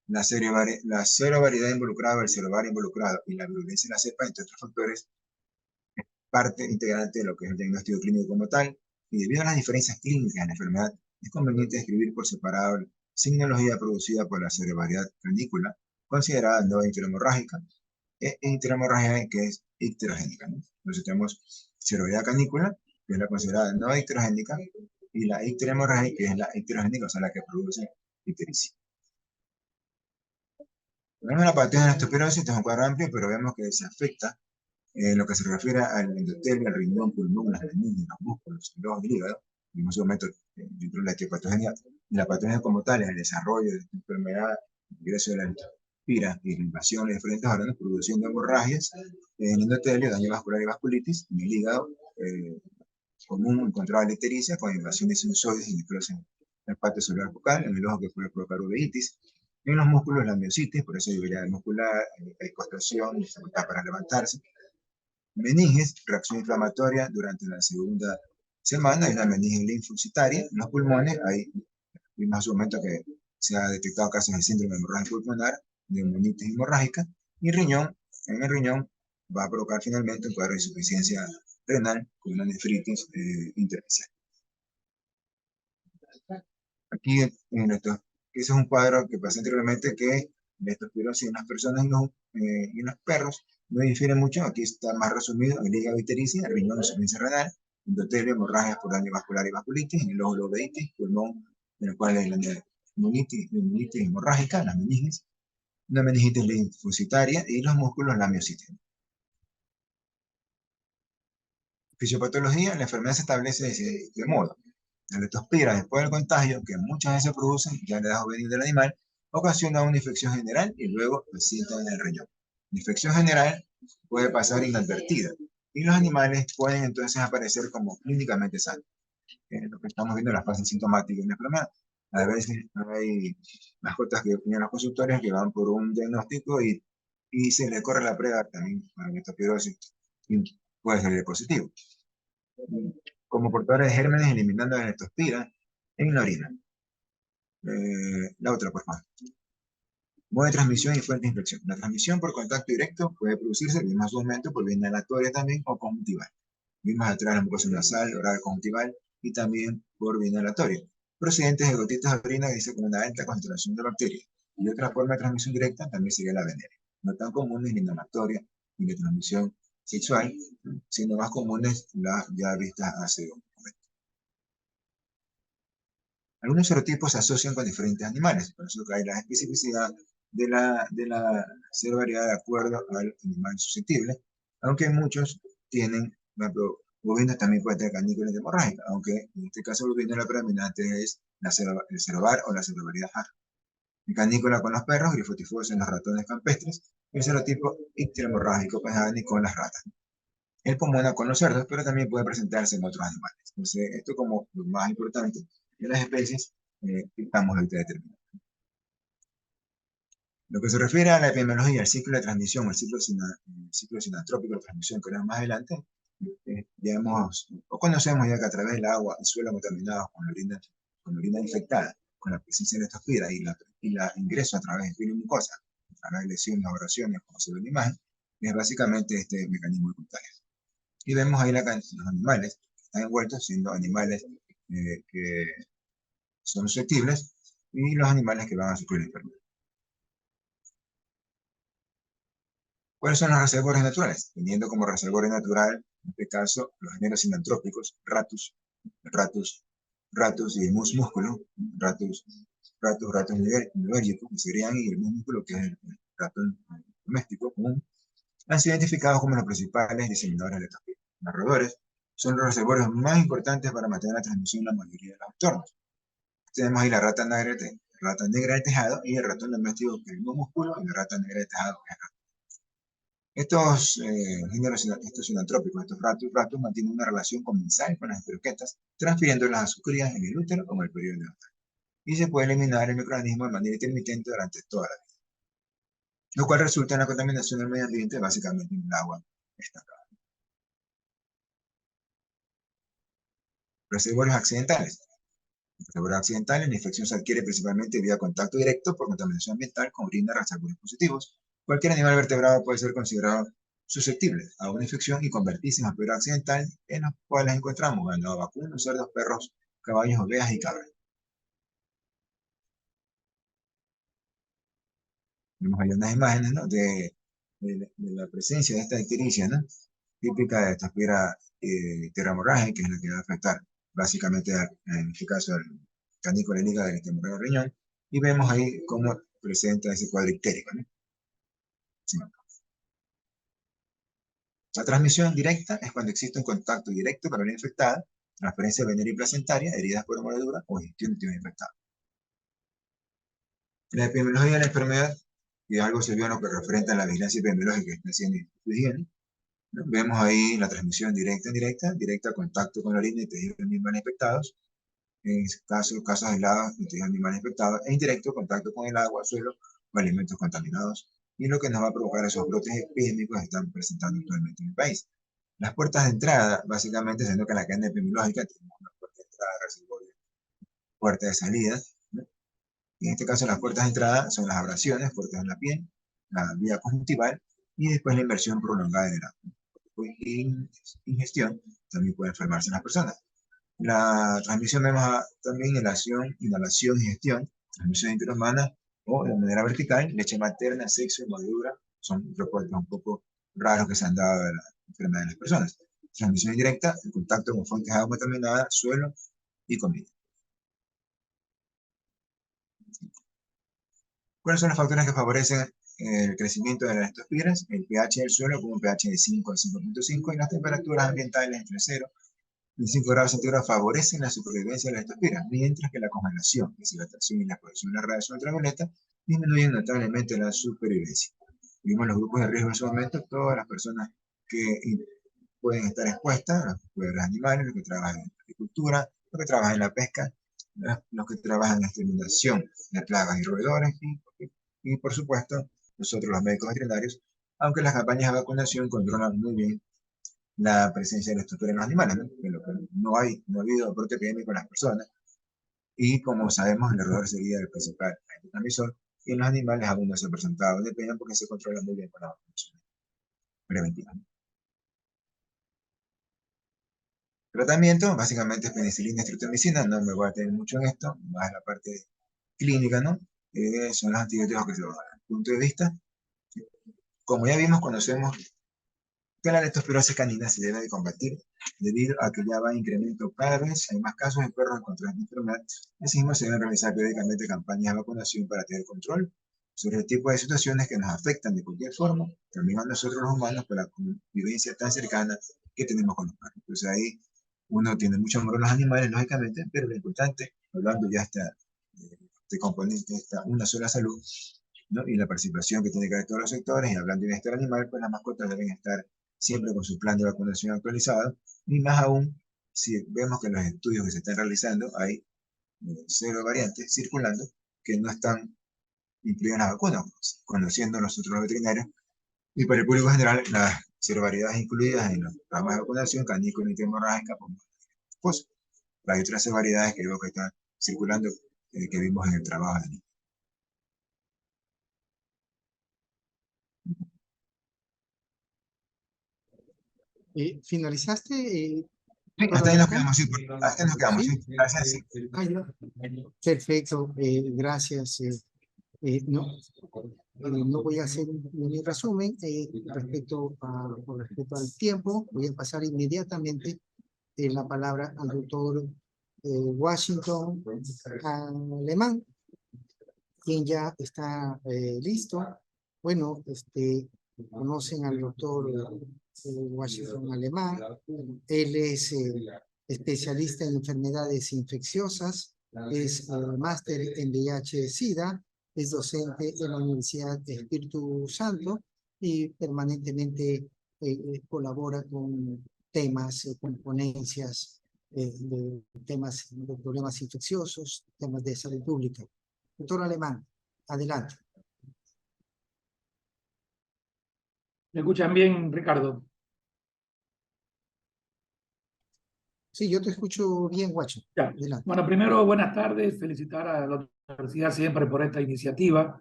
La serovariedad involucrada, el serovar involucrado y la virulencia de la cepa, entre otros factores, es parte integrante de lo que es el diagnóstico clínico como tal, y debido a las diferencias clínicas de la enfermedad, es conveniente describir por separado la signología producida por la serovariedad canícula, considerada no intrahemorrágica, e intrahemorrágica que es icterogénica, ¿no? Entonces tenemos serovariedad canícula, que es la considerada no icterogénica, y la icterahemorrágica, que es la icterogénica, o sea, la que produce ictericia. Tenemos la patología de la osteoporosis, este es un cuadro amplio, pero vemos que se afecta en lo que se refiere al endotelio, al riñón, pulmón, las meninges, los músculos, el ojo y el hígado. En un momento, dentro de la etiopatogenia, y la patología como tal es el desarrollo de esta enfermedad, el ingreso de la leptospira y la invasión de diferentes órganos, produciendo hemorragias en el endotelio, daño vascular y vasculitis, en el hígado, común encontrada la ictericia con invasión de sinusoides y necrosis en el patio celular bucal, en el ojo que puede provocar uveitis, en los músculos la miositis, por eso hay debilidad muscular, hay costración, dificultad para levantarse. Meninges, reacción inflamatoria durante la segunda semana, hay una meninge linfocitaria. En los pulmones, hay más un momento que se ha detectado casos de síndrome hemorrágico pulmonar, neumonitis hemorrágica, y riñón, en el riñón va a provocar finalmente un cuadro de insuficiencia renal con una nefritis intersticial. Aquí ese es un cuadro que pasé anteriormente, que leptospirosis en las personas y en los perros no difiere mucho. Aquí está más resumido: el hígado ictericia, el riñón insuficiencia renal, endotelio, hemorragias por daño vascular y vasculitis, en el ojo uveitis, pulmón, en el cual es la meningitis hemorrágica, las meninges, una meningitis linfocitaria y los músculos, la miositis. Fisiopatología: la enfermedad se establece de modo: la leptospira, después del contagio, que muchas veces producen ya en la edad juvenil del animal, ocasiona una infección general y luego se sienta en el riñón. La infección general puede pasar inadvertida y los animales pueden entonces aparecer como clínicamente sanos. Lo que estamos viendo en la fase sintomática de la enfermedad. A veces hay mascotas que vienen a los consultorios que van por un diagnóstico y se le corre la prueba también para leptospirosis y puede salir positivo. Como portadores de gérmenes, eliminando la leptospira en la orina. La otra, por favor. Modo de transmisión y fuente de infección. La transmisión por contacto directo puede producirse, vimos hace un momento, por vía inhalatoria también o conjuntival. Vimos atrás la mucosa nasal, oral, conjuntival y también por vía inhalatoria. Procedentes de gotitas de orina que dice con una alta concentración de bacterias. Y otra forma de transmisión directa también sería la venérea. No tan comunes ni inhalatoria ni de transmisión sexual, sino más comunes las ya vistas hace un momento. Algunos serotipos se asocian con diferentes animales, por eso que hay la especificidad de la serovariedad de acuerdo al animal susceptible, aunque muchos tienen, por ejemplo, bovino también puede tener canícula hemorrágica, aunque en este caso bovino la predominante es el serovar o la serovariedad JAR. El canícula con los perros, grifotifosis en los ratones campestres, y el serotipo ictiohemorrágico con las ratas. El pulmona con los cerdos, pero también puede presentarse en otros animales. Entonces, esto como lo más importante de las especies que estamos ahorita determinando. Lo que se refiere a la epidemiología, el ciclo de transmisión, el ciclo sinantrópico de transmisión que veremos más adelante, ya conocemos ya que a través del agua y suelo contaminados con orina infectada, con la presencia de leptospira y la ingreso a través de piel y mucosa, a través de lesiones o abrasiones, como se ve en la imagen, es básicamente este mecanismo de contagio. Y vemos ahí los animales que están envueltos, siendo animales que son susceptibles y los animales que van a sufrir la enfermedad. ¿Cuáles son los reservorios naturales? Teniendo como reservorio natural, en este caso, los géneros sinantrópicos, ratus y el músculo, ratus neurálgico, que serían, y el músculo, que es el ratón doméstico común, han sido identificados como los principales diseminadores de leptospira. Los roedores son los reservorios más importantes para mantener la transmisión en la mayoría de los entornos. Tenemos ahí la rata negra del tejado y el ratón doméstico, que es el músculo, y la rata negra del tejado, que es el ratón. Estos géneros, estos sinantrópicos, estos ratus, mantienen una relación comensal con las esperoquetas, transfiriéndolas a sus crías en el útero o en el periodo neonatal. Y se puede eliminar el microorganismo de manera intermitente durante toda la vida, lo cual resulta en la contaminación del medio ambiente, básicamente en el agua estancada. Reservorios accidentales. En reservorios accidentales, la infección se adquiere principalmente vía contacto directo por contaminación ambiental con orina de reservorios positivos. Cualquier animal vertebrado puede ser considerado susceptible a una infección y convertirse en reservorio accidental, en los cuales encontramos ganado vacuno, cerdos, perros, caballos, ovejas y cabras. Vemos ahí unas imágenes, ¿no?, de la presencia de esta ictericia, ¿no?, típica de esta Leptospira hemorrágica, que es la que va a afectar básicamente, en este caso, al canícula hígado del hemorragia del riñón, y vemos ahí cómo presenta ese cuadro ictérico, ¿no? Sí. La transmisión directa es cuando existe un contacto directo con la orina infectada, transferencia venérea y placentaria, heridas por mordedura o ingestión de tejido infectado. La epidemiología de la enfermedad, y algo se vio en lo que referente a la vigilancia epidemiológica que está haciendo la higiene, ¿no? Vemos ahí la transmisión directa contacto con la orina y tejidos animales infectados, en casos aislados de tejidos animales infectados, e indirecto contacto con el agua, suelo o alimentos contaminados, y lo que nos va a provocar esos brotes epidémicos que están presentando actualmente en el país. Las puertas de entrada, básicamente, siendo que en la cadena epidemiológica tenemos una puerta de entrada, reservorio, puerta de salida, ¿no? Y en este caso las puertas de entrada son las abrasiones, puertas en la piel, la vía conjuntival, y después la inmersión prolongada en el agua. Después, ingestión, también puede enfermarse las personas. La transmisión vemos también inhalación, ingestión, transmisión interhumana o de manera vertical, leche materna, sexo y mordedura, son reportes un poco raros que se han dado de la enfermedad de las personas. Transmisión indirecta, el contacto con fuentes de agua contaminada, suelo y comida. ¿Cuáles son los factores que favorecen el crecimiento de las leptospiras? El pH del suelo con un pH de 5 a 5.5 y las temperaturas ambientales entre 0 y 5 grados centígrados favorecen la supervivencia de las leptospiras, mientras que la congelación, deshidratación y la exposición a la radiación ultravioleta disminuyen notablemente la supervivencia. Vimos los grupos de riesgo en su momento, todas las personas que pueden estar expuestas, los cuidadores animales, los que trabajan en la agricultura, los que trabajan en la pesca, los que trabajan en la exterminación de plagas y roedores, y por supuesto, nosotros los médicos veterinarios, aunque las campañas de vacunación controlan muy bien la presencia de la leptospira en los animales, ¿no? No ha habido aporte epidémico en las personas, y como sabemos, el roedor sería el principal agente transmisor, y en los animales aún no se ha presentado, depende porque se controla muy bien con la vacunación preventiva. Tratamiento, básicamente es penicilina y streptomicina, no me voy a tener mucho en esto, más la parte clínica, ¿no? Son los antibióticos que se van a dar. Punto de vista, como ya vimos, conocemos que la leptospirosis canina se debe de combatir debido a que ya va en incremento cada vez, hay más casos de perros contra esta enfermedad. Asimismo, se deben realizar periódicamente campañas de vacunación para tener control sobre el tipo de situaciones que nos afectan de cualquier forma, también a nosotros los humanos, por la convivencia tan cercana que tenemos con los perros. Entonces ahí uno tiene mucho amor a los animales, lógicamente, pero lo importante, hablando ya de componente, una sola salud, ¿no? Y la participación que tiene que haber todos los sectores, y hablando de bienestar animal, pues las mascotas deben estar siempre con su plan de vacunación actualizado, y más aún si vemos que en los estudios que se están realizando hay 0 variantes circulando que no están incluidas en la vacuna, conociendo nosotros los veterinarios, y para el público general, las 0 variedades incluidas en los programas de vacunación, canícula y hemorrágica, pues hay otras variedades que veo que están circulando, que vimos en el trabajo de niños. ¿Finalizaste? Sí, hasta ahí nos quedamos, sí, hasta ahí nos quedamos, ¿Sí? sí, gracias, sí. Perfecto, gracias. No voy a hacer un resumen con respecto al tiempo. Voy a pasar inmediatamente la palabra al doctor Washington Alemán, quien ya está listo. Bueno, conocen al doctor Washington Alemán. Él es especialista en enfermedades infecciosas, es máster en VIH-Sida, es docente en la Universidad de Espíritu Santo y permanentemente colabora con temas, con ponencias de temas de problemas infecciosos, temas de salud pública. Doctor Alemán, adelante. ¿Me escuchan bien, Ricardo? Sí, yo te escucho bien, Guacho. Ya. Adelante. Bueno, primero, buenas tardes. Felicitar a la universidad siempre por esta iniciativa.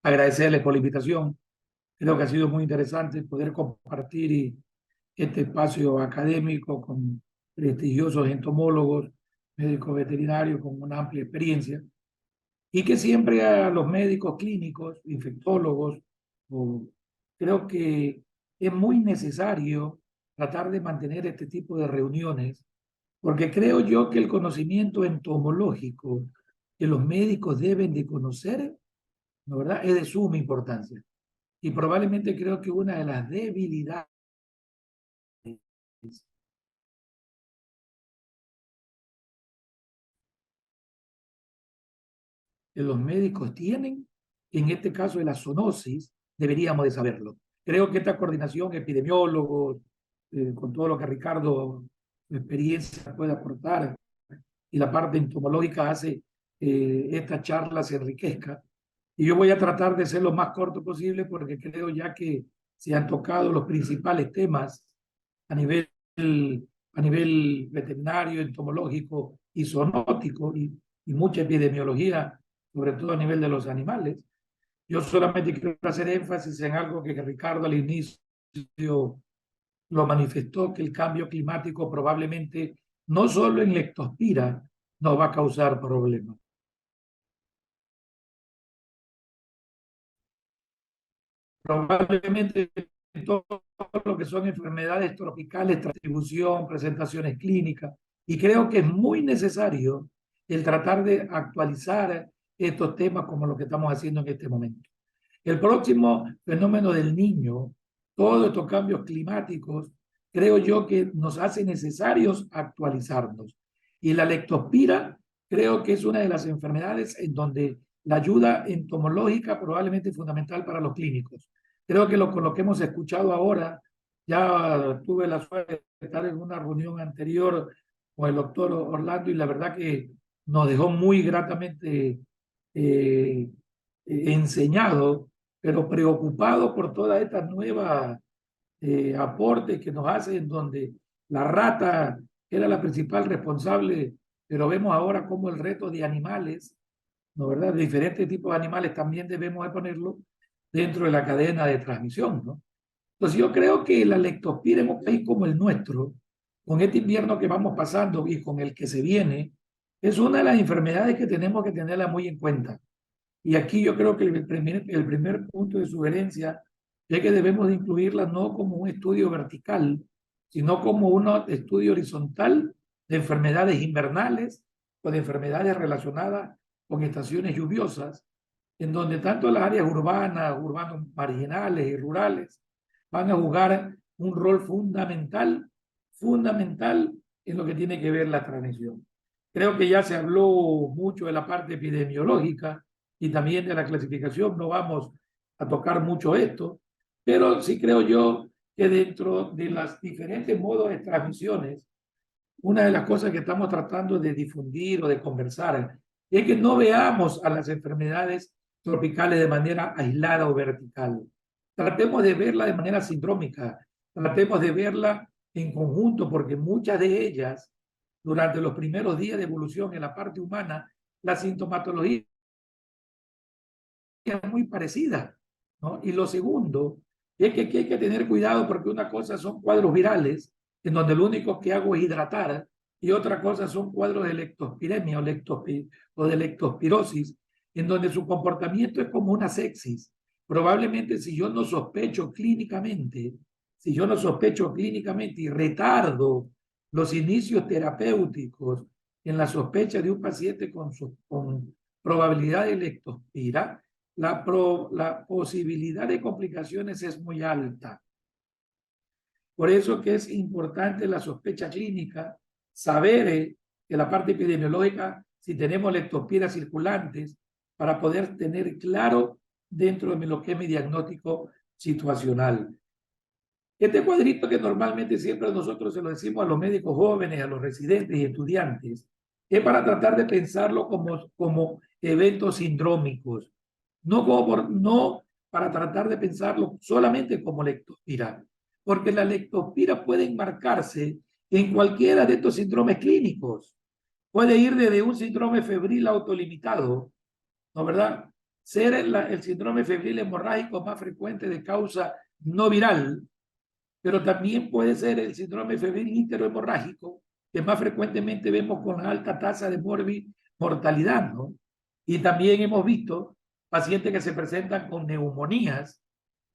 Agradecerles por la invitación. Creo que ha sido muy interesante poder compartir este espacio académico con prestigiosos entomólogos, médicos veterinarios con una amplia experiencia, y que siempre a los médicos clínicos, infectólogos, creo que es muy necesario tratar de mantener este tipo de reuniones, porque creo yo que el conocimiento entomológico que los médicos deben de conocer, ¿no, verdad?, es de suma importancia. Y probablemente creo que una de las debilidades que los médicos tienen, en este caso de la zoonosis, deberíamos de saberlo. Creo que esta coordinación epidemiólogos, con todo lo que Ricardo, su experiencia puede aportar, y la parte entomológica hace esta charla se enriquezca. Y yo voy a tratar de ser lo más corto posible porque creo ya que se han tocado los principales temas a nivel veterinario, entomológico y zoonótico, y mucha epidemiología, sobre todo a nivel de los animales. Yo solamente quiero hacer énfasis en algo que Ricardo al inicio lo manifestó, que el cambio climático probablemente no solo en leptospira nos va a causar problemas. Probablemente todo lo que son enfermedades tropicales, distribución, presentaciones clínicas, y creo que es muy necesario el tratar de actualizar estos temas como lo que estamos haciendo en este momento. El próximo fenómeno del niño, todos estos cambios climáticos, creo yo que nos hace necesarios actualizarnos. Y la leptospira creo que es una de las enfermedades en donde la ayuda entomológica probablemente es fundamental para los clínicos. Creo que con lo que hemos escuchado ahora, ya tuve la suerte de estar en una reunión anterior con el doctor Orlando y la verdad que nos dejó muy gratamente enseñado, pero preocupado por todas estas nuevas aportes que nos hace, en donde la rata era la principal responsable, pero vemos ahora como el reto de animales, ¿no verdad? De diferentes tipos de animales también debemos de ponerlo dentro de la cadena de transmisión, ¿no? Entonces yo creo que la leptospira en un país como el nuestro, con este invierno que vamos pasando y con el que se viene, es una de las enfermedades que tenemos que tenerla muy en cuenta. Y aquí yo creo que el primer punto de sugerencia es que debemos de incluirla no como un estudio vertical, sino como un estudio horizontal de enfermedades invernales o de enfermedades relacionadas con estaciones lluviosas, en donde tanto las áreas urbanos marginales y rurales van a jugar un rol fundamental en lo que tiene que ver la transmisión. Creo que ya se habló mucho de la parte epidemiológica y también de la clasificación, no vamos a tocar mucho esto, pero sí creo yo que dentro de los diferentes modos de transmisiones, una de las cosas que estamos tratando de difundir o de conversar es que no veamos a las enfermedades tropicales de manera aislada o vertical. Tratemos de verla de manera sindrómica, tratemos de verla en conjunto, porque muchas de ellas, durante los primeros días de evolución en la parte humana, la sintomatología es muy parecida, ¿no? Y lo segundo es que aquí hay que tener cuidado, porque una cosa son cuadros virales, en donde lo único que hago es hidratar, y otra cosa son cuadros de leptospiremia o de leptospirosis, en donde su comportamiento es como una sepsis. Probablemente si yo no sospecho clínicamente y retardo los inicios terapéuticos en la sospecha de un paciente con probabilidad de leptospira, la posibilidad de complicaciones es muy alta. Por eso que es importante la sospecha clínica, saber que la parte epidemiológica, si tenemos leptospiras circulantes, para poder tener claro dentro de lo que es mi diagnóstico situacional. Este cuadrito que normalmente siempre nosotros se lo decimos a los médicos jóvenes, a los residentes y estudiantes, es para tratar de pensarlo como eventos sindrómicos, no para tratar de pensarlo solamente como leptospira, porque la leptospira puede enmarcarse en cualquiera de estos síndromes clínicos. Puede ir desde un síndrome febril autolimitado, ¿no verdad? Ser el síndrome febril hemorrágico más frecuente de causa no viral, pero también puede ser el síndrome febril interhemorrágico, que más frecuentemente vemos con alta tasa de mortalidad, ¿no? Y también hemos visto pacientes que se presentan con neumonías,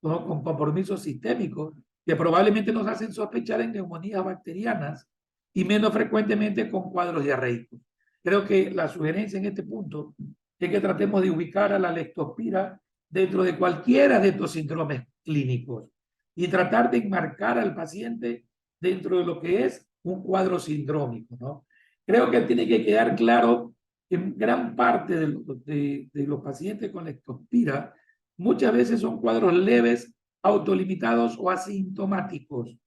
¿no? Con compromisos sistémicos, que probablemente nos hacen sospechar en neumonías bacterianas y menos frecuentemente con cuadros diarreicos. Creo que la sugerencia en este punto es que tratemos de ubicar a la leptospira dentro de cualquiera de estos síndromes clínicos y tratar de enmarcar al paciente dentro de lo que es un cuadro sindrómico, ¿no? Creo que tiene que quedar claro que gran parte de los pacientes con leptospira muchas veces son cuadros leves, autolimitados o asintomáticos.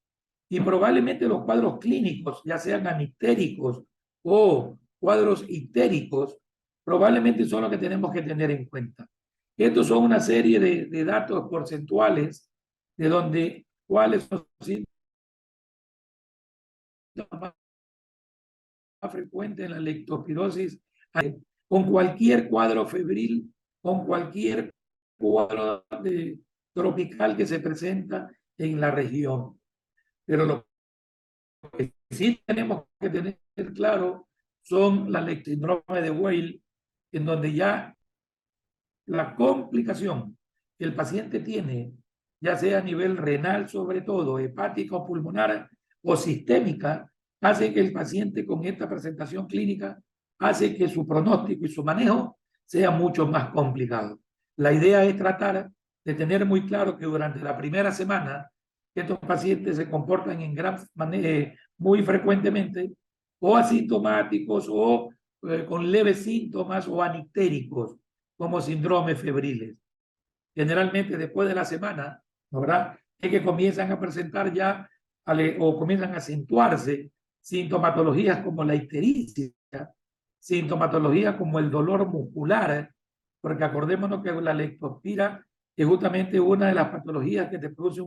Y probablemente los cuadros clínicos, ya sean anistéricos o cuadros ictéricos, probablemente son los que tenemos que tener en cuenta. Estos son una serie de datos porcentuales de donde cuáles son los síntomas más frecuentes en la leptospirosis con cualquier cuadro febril, con cualquier cuadro tropical que se presenta en la región. Pero lo que sí tenemos que tener claro son las síndrome de Weil, en donde ya la complicación que el paciente tiene, ya sea a nivel renal sobre todo, hepática o pulmonar o sistémica, hace que el paciente con esta presentación clínica hace que su pronóstico y su manejo sea mucho más complicado. La idea es tratar de tener muy claro que durante la primera semana estos pacientes se comportan en gran manera, muy frecuentemente o asintomáticos o con leves síntomas o anictéricos, como síndromes febriles. Generalmente después de la semana, ¿verdad?, es que comienzan a presentar ya o comienzan a acentuarse sintomatologías como la ictericia, sintomatología como el dolor muscular, porque acordémonos que la leptospira es justamente una de las patologías que te produce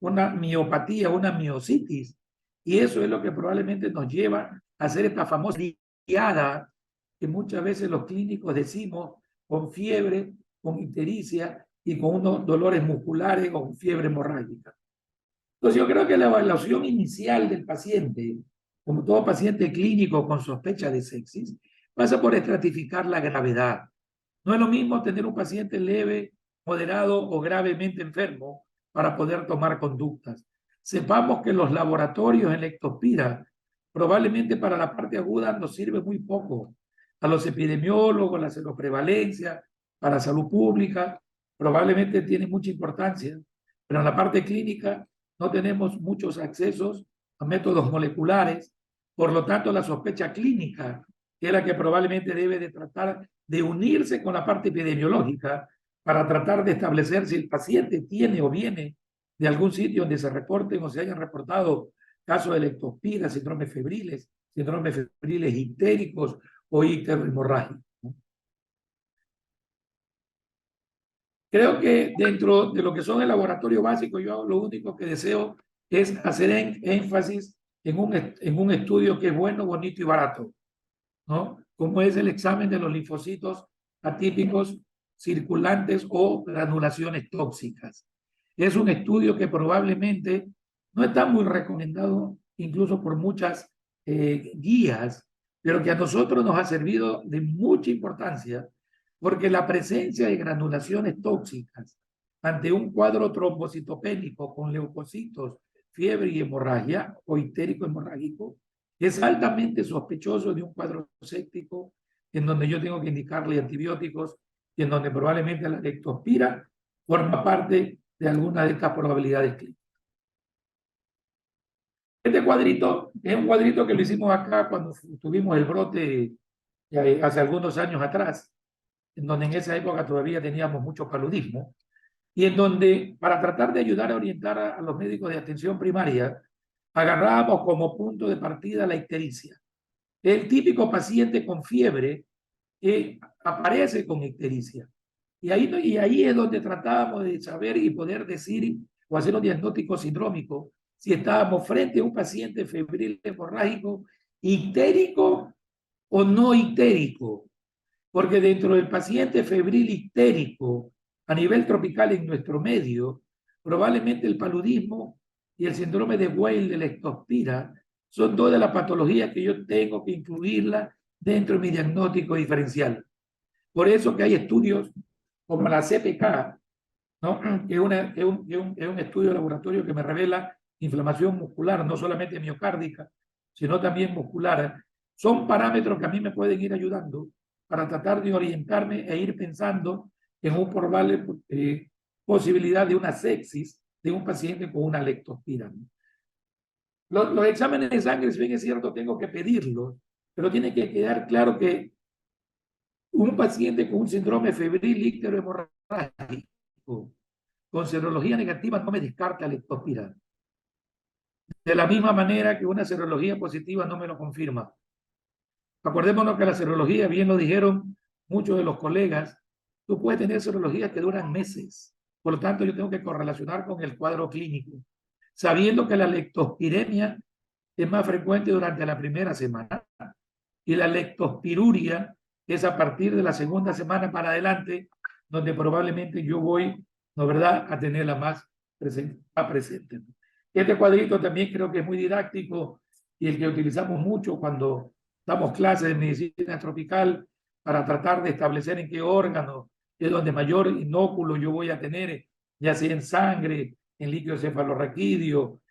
una miopatía, una miositis, y eso es lo que probablemente nos lleva a hacer esta famosa diada que muchas veces los clínicos decimos con fiebre, con ictericia y con unos dolores musculares o fiebre hemorrágica. Entonces yo creo que la evaluación inicial del paciente, como todo paciente clínico con sospecha de sepsis, pasa por estratificar la gravedad. No es lo mismo tener un paciente leve, moderado o gravemente enfermo para poder tomar conductas. Sepamos que los laboratorios en leptospira probablemente para la parte aguda nos sirve muy poco. A los epidemiólogos, la seroprevalencia, para salud pública, probablemente tiene mucha importancia, pero en la parte clínica no tenemos muchos accesos a métodos moleculares, por lo tanto la sospecha clínica, que es la que probablemente debe de tratar de unirse con la parte epidemiológica para tratar de establecer si el paciente tiene o viene de algún sitio donde se reporten o se hayan reportado casos de leptospira, síndromes febriles ictéricos o icterohemorrágicos. Creo que dentro de lo que son el laboratorio básico, yo lo único que deseo es hacer énfasis en un estudio que es bueno, bonito y barato, ¿no? Como es el examen de los linfocitos atípicos circulantes o granulaciones tóxicas. Es un estudio que probablemente no está muy recomendado, incluso por muchas guías, pero que a nosotros nos ha servido de mucha importancia, porque la presencia de granulaciones tóxicas ante un cuadro trombocitopénico con leucocitos, fiebre y hemorragia o ictérico hemorrágico es altamente sospechoso de un cuadro séptico en donde yo tengo que indicarle antibióticos y en donde probablemente la leptospira forma parte de alguna de estas probabilidades clínicas. Este cuadrito es un cuadrito que lo hicimos acá cuando tuvimos el brote hace algunos años atrás, en donde en esa época todavía teníamos mucho paludismo, y en donde para tratar de ayudar a orientar a los médicos de atención primaria, agarrábamos como punto de partida la ictericia. El típico paciente con fiebre que aparece con ictericia. Y ahí es donde tratábamos de saber y poder decir o hacer un diagnóstico sindrómico si estábamos frente a un paciente febril hemorrágico ictérico o no ictérico. Porque dentro del paciente febril ictérico a nivel tropical en nuestro medio, probablemente el paludismo y el síndrome de Weil de leptospira son dos de las patologías que yo tengo que incluirla dentro de mi diagnóstico diferencial. Por eso que hay estudios como la CPK, ¿no?, que es un estudio de laboratorio que me revela inflamación muscular, no solamente miocárdica, sino también muscular. Son parámetros que a mí me pueden ir ayudando para tratar de orientarme e ir pensando en un probable posibilidad de una sepsis de un paciente con una leptospira. Los exámenes de sangre, si bien es cierto, tengo que pedirlos, pero tiene que quedar claro que un paciente con un síndrome febril icterohemorrágico con serología negativa no me descarta la leptospira. De la misma manera que una serología positiva no me lo confirma. Acordémonos que la serología, bien lo dijeron muchos de los colegas, tú puedes tener serologías que duran meses. Por lo tanto, yo tengo que correlacionar con el cuadro clínico, sabiendo que la leptospiremia es más frecuente durante la primera semana y la leptospiruria es a partir de la segunda semana para adelante, donde probablemente yo voy, ¿no verdad?, a tenerla más presente. Este cuadrito también creo que es muy didáctico y el que utilizamos mucho cuando damos clases de medicina tropical para tratar de establecer en qué órgano es donde mayor inóculo yo voy a tener, ya sea en sangre, en líquido cefalorraquídeo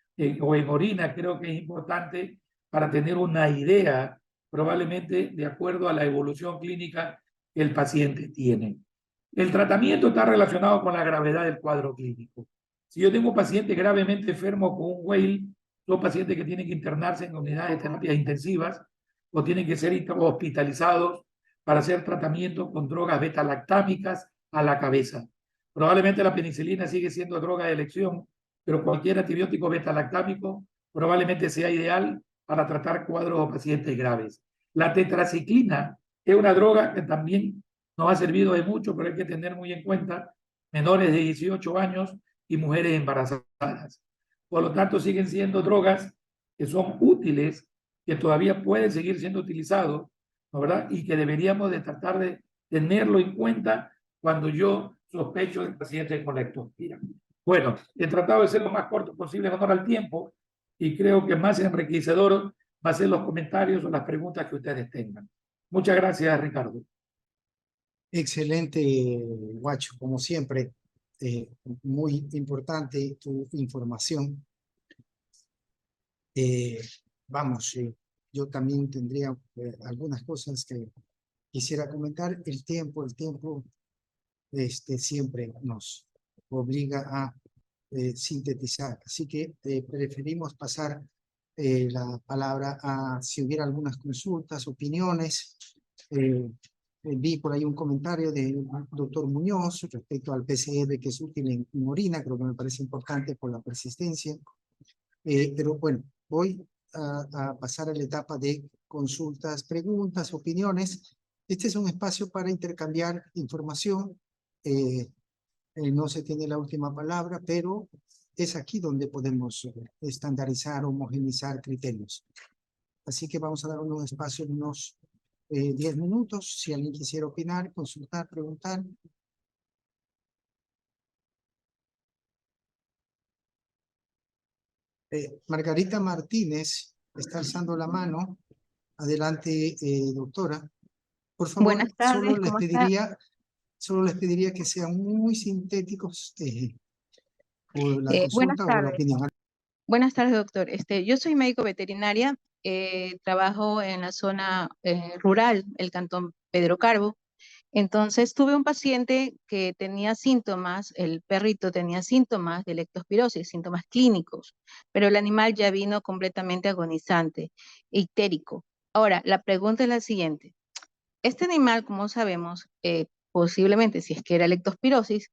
o en orina. Creo que es importante para tener una idea, probablemente de acuerdo a la evolución clínica que el paciente tiene. El tratamiento está relacionado con la gravedad del cuadro clínico. Si yo tengo un paciente gravemente enfermo con un Weil, son pacientes que tienen que internarse en unidades de terapias intensivas o tienen que ser hospitalizados para hacer tratamiento con drogas beta-lactámicas a la cabeza. Probablemente la penicilina sigue siendo droga de elección, pero cualquier antibiótico beta-lactámico probablemente sea ideal para tratar cuadros o pacientes graves. La tetraciclina es una droga que también nos ha servido de mucho, pero hay que tener muy en cuenta menores de 18 años y mujeres embarazadas. Por lo tanto, siguen siendo drogas que son útiles, que todavía pueden seguir siendo utilizados, ¿no, verdad? Y que deberíamos de tratar de tenerlo en cuenta cuando yo sospecho del paciente con leptospira. Bueno, he tratado de ser lo más corto posible en honor al tiempo y creo que más enriquecedor va a ser los comentarios o las preguntas que ustedes tengan. Muchas gracias, Ricardo. Excelente, Guacho, como siempre. Muy importante tu información. Vamos, yo también tendría algunas cosas que quisiera comentar. El tiempo siempre nos obliga a sintetizar. Así que preferimos pasar la palabra a si hubiera algunas consultas, opiniones. Vi por ahí un comentario del doctor Muñoz respecto al PCR que es útil en orina, creo que me parece importante por la persistencia. Pero bueno, voy a pasar a la etapa de consultas, preguntas, opiniones. Este es un espacio para intercambiar información. No se tiene la última palabra, pero es aquí donde podemos estandarizar, homogeneizar criterios. Así que vamos a dar unos espacios, unos 10 minutos, si alguien quisiera opinar, consultar, preguntar. Margarita Martínez está alzando la mano. Adelante, doctora. Por favor, Buenas tardes, ¿cómo está? Solo les pediría que sean muy sintéticos por la Buenas consulta o la tardes. opinión. Buenas tardes, doctor. Yo soy médico veterinaria, trabajo en la zona rural, el cantón Pedro Carbo. Entonces tuve un paciente que tenía síntomas, el perrito tenía síntomas de leptospirosis, síntomas clínicos, pero el animal ya vino completamente agonizante, ictérico. Ahora, la pregunta es la siguiente. Este animal, como sabemos, posiblemente si es que era leptospirosis,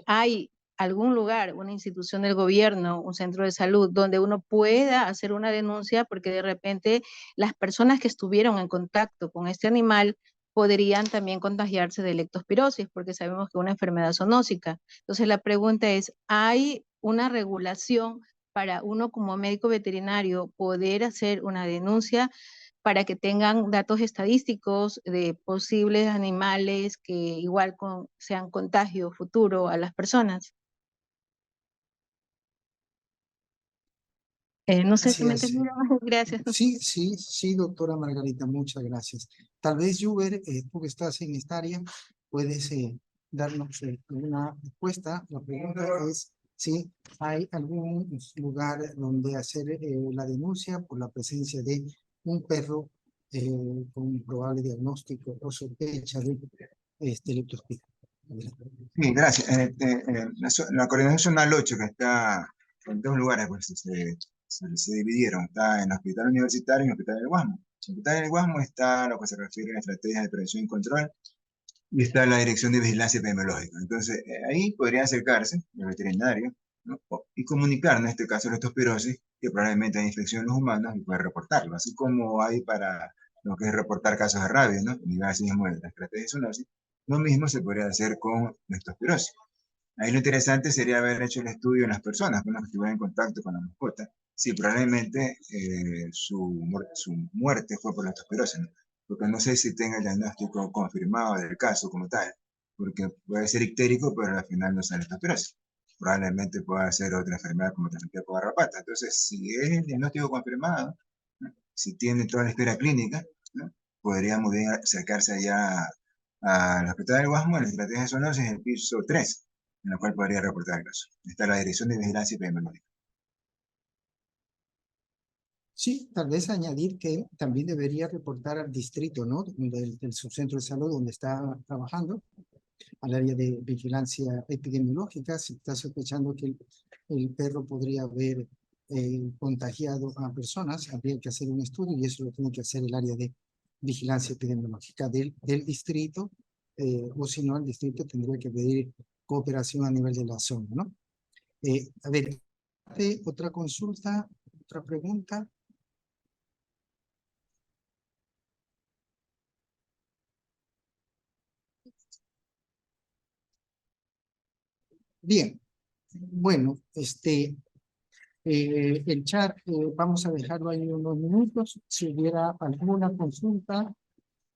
hay algún lugar, una institución del gobierno, un centro de salud, donde uno pueda hacer una denuncia porque de repente las personas que estuvieron en contacto con este animal podrían también contagiarse de leptospirosis, porque sabemos que es una enfermedad zoonósica. Entonces la pregunta es, ¿hay una regulación para uno como médico veterinario poder hacer una denuncia para que tengan datos estadísticos de posibles animales que igual sean contagio futuro a las personas? No sé si me Gracias. entendieron. Gracias. Sí, doctora Margarita, muchas gracias. Tal vez, Juber, tú que estás en esta área, puedes darnos una respuesta. La pregunta es si hay algún lugar donde hacer la denuncia por la presencia de un perro con un probable diagnóstico o sospecha de leptospira. Sí, gracias. La coordinación zonal 8, que está en dos lugares, pues se dividieron. Está en el Hospital Universitario y en el Hospital del Guasmo. En el Hospital del Guasmo está lo que se refiere a estrategias de prevención y control, y está la Dirección de Vigilancia Epidemiológica. Entonces, ahí podría acercarse el veterinario, ¿no? Y comunicar, en este caso, la leptospirosis, que probablemente hay infección en los humanos y puede reportarlo, así como hay para lo que es reportar casos de rabia, ¿no? Y así mismo la estrategia de zoonosis, lo mismo se podría hacer con leptospirosis. Ahí lo interesante sería haber hecho el estudio en las personas con las que estuvieran en contacto con la mascota. Sí, probablemente su muerte fue por leptospirosis, ¿no? Porque no sé si tenga el diagnóstico confirmado del caso como tal. porque puede ser ictérico, pero al final no sale leptospirosis. Probablemente pueda ser otra enfermedad como transmitida por garrapata. Entonces, si es el diagnóstico confirmado, ¿no? Si tiene toda la historia clínica, ¿no? Podríamos bien acercarse allá al Hospital del Guasmo en la estrategia de zoonosis en el piso 3, en la cual podría reportar el caso. Está la Dirección de Vigilancia Epidemiológica. Sí, tal vez añadir que también debería reportar al distrito, ¿no? Del subcentro de salud donde está trabajando, al área de vigilancia epidemiológica, si está sospechando que el perro podría haber contagiado a personas, habría que hacer un estudio y eso lo tiene que hacer el área de vigilancia epidemiológica del distrito, o si no, el distrito tendría que pedir cooperación a nivel de la zona, ¿no? A ver, otra consulta, otra pregunta. Bien, bueno, el chat vamos a dejarlo ahí unos minutos. Si hubiera alguna consulta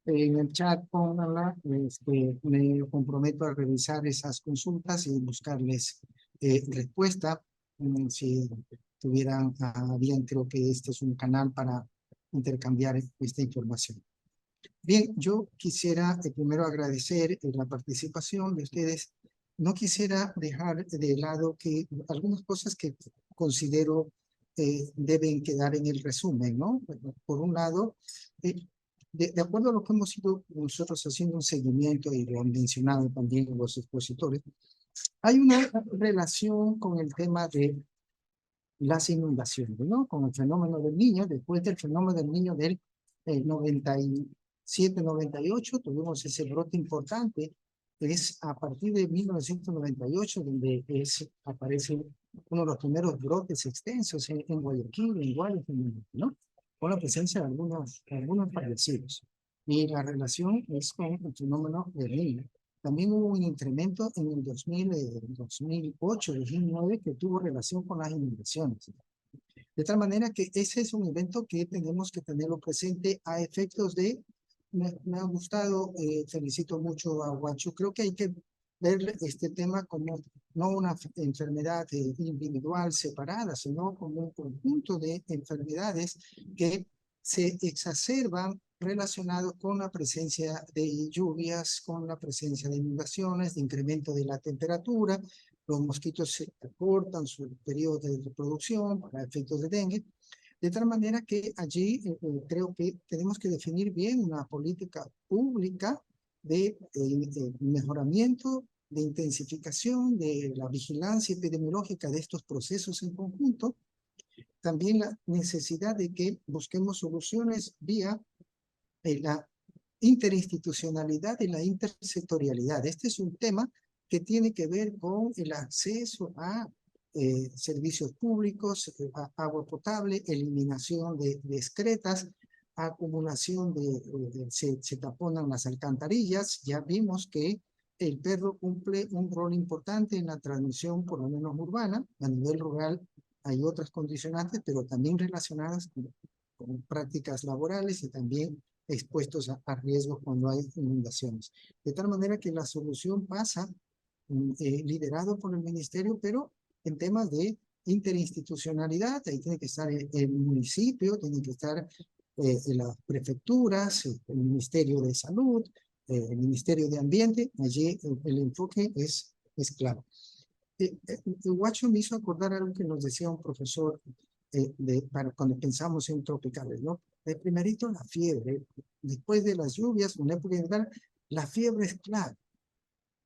en el chat, pónganla. Me comprometo a revisar esas consultas y buscarles respuesta. Si tuvieran bien, creo que este es un canal para intercambiar esta información. Bien, yo quisiera primero agradecer la participación de ustedes. No quisiera dejar de lado que algunas cosas que considero deben quedar en el resumen, ¿no? Por un lado, de acuerdo a lo que hemos ido nosotros haciendo un seguimiento y lo han mencionado también los expositores, hay una relación con el tema de las inundaciones, ¿no? Con el fenómeno del Niño, después del fenómeno del Niño del 97-98, tuvimos ese brote importante. Es a partir de 1998 donde aparece uno de los primeros brotes extensos en Guayaquil, en Guayas, ¿no? Con la presencia de algunos fallecidos. Y la relación es con el fenómeno del Niño. También hubo un incremento en el 2008, 2009, que tuvo relación con las inundaciones. De tal manera que ese es un evento que tenemos que tenerlo presente a efectos de... Me ha gustado, felicito mucho a Guacho. Creo que hay que ver este tema como no una enfermedad individual separada, sino como un conjunto de enfermedades que se exacerban relacionado con la presencia de lluvias, con la presencia de inundaciones, de incremento de la temperatura. Los mosquitos se acortan su periodo de reproducción para efectos de dengue. De tal manera que allí creo que tenemos que definir bien una política pública de mejoramiento, de intensificación de la vigilancia epidemiológica de estos procesos en conjunto. También la necesidad de que busquemos soluciones vía la interinstitucionalidad y la intersectorialidad. Este es un tema que tiene que ver con el acceso a servicios públicos, a agua potable, eliminación de excretas, acumulación se taponan las alcantarillas. Ya vimos que el perro cumple un rol importante en la transmisión, por lo menos urbana. A nivel rural hay otras condicionantes, pero también relacionadas con prácticas laborales y también expuestos a riesgos cuando hay inundaciones. De tal manera que la solución pasa liderado por el ministerio, pero en temas de interinstitucionalidad. Ahí tiene que estar el municipio, tienen que estar las prefecturas, el Ministerio de Salud, el Ministerio de Ambiente. Allí el enfoque es claro. Guacho me hizo acordar algo que nos decía un profesor cuando pensamos en tropicales, ¿no? De primerito la fiebre, después de las lluvias, una época invernal, la fiebre es clave.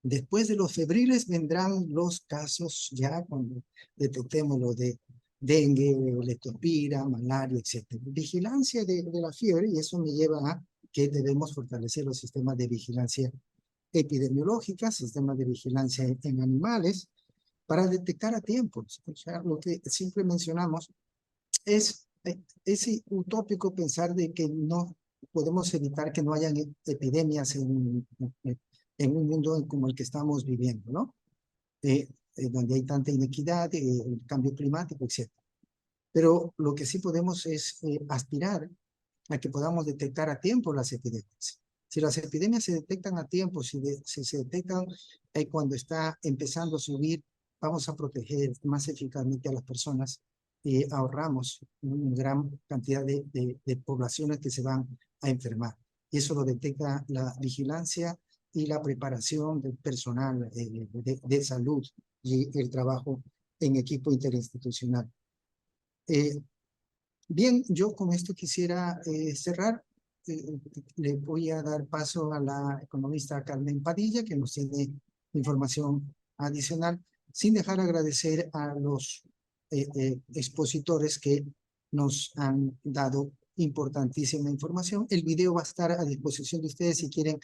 Después de los febriles vendrán los casos ya cuando detectemos lo de dengue, leptospira, malaria, etc. Vigilancia de la fiebre, y eso me lleva a que debemos fortalecer los sistemas de vigilancia epidemiológica, sistemas de vigilancia en animales, para detectar a tiempo. O sea, lo que siempre mencionamos es utópico pensar de que no podemos evitar que no hayan epidemias en un mundo como el que estamos viviendo, ¿no? Donde hay tanta inequidad, el cambio climático, etc. Pero lo que sí podemos es aspirar a que podamos detectar a tiempo las epidemias. Si las epidemias se detectan a tiempo, si se detectan cuando está empezando a subir, vamos a proteger más eficazmente a las personas y ahorramos una gran cantidad de poblaciones que se van a enfermar. Y eso lo detecta la vigilancia y la preparación del personal de salud y el trabajo en equipo interinstitucional. Bien, yo con esto quisiera cerrar. Le voy a dar paso a la economista Carmen Padilla, que nos tiene información adicional, sin dejar agradecer a los expositores que nos han dado importantísima información. El video va a estar a disposición de ustedes si quieren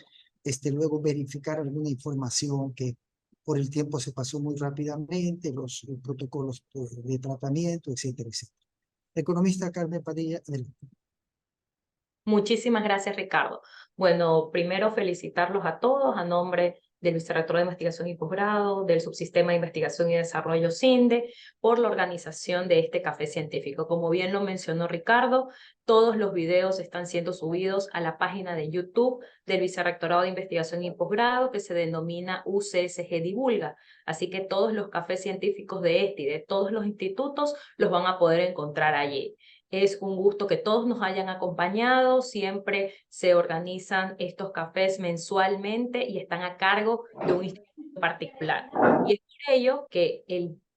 luego verificar alguna información que por el tiempo se pasó muy rápidamente, los protocolos de tratamiento, etcétera, etcétera. Economista Carmen Padilla. Muchísimas gracias, Ricardo. Bueno, primero felicitarlos a todos a nombre del Vicerrector de Investigación y Posgrado, del Subsistema de Investigación y Desarrollo CINDE, por la organización de este café científico. Como bien lo mencionó Ricardo, todos los videos están siendo subidos a la página de YouTube del Vicerrectorado de Investigación y Posgrado, que se denomina UCSG Divulga. Así que todos los cafés científicos de este y de todos los institutos los van a poder encontrar allí. Es un gusto que todos nos hayan acompañado. Siempre se organizan estos cafés mensualmente y están a cargo de un instituto particular. Y es por ello que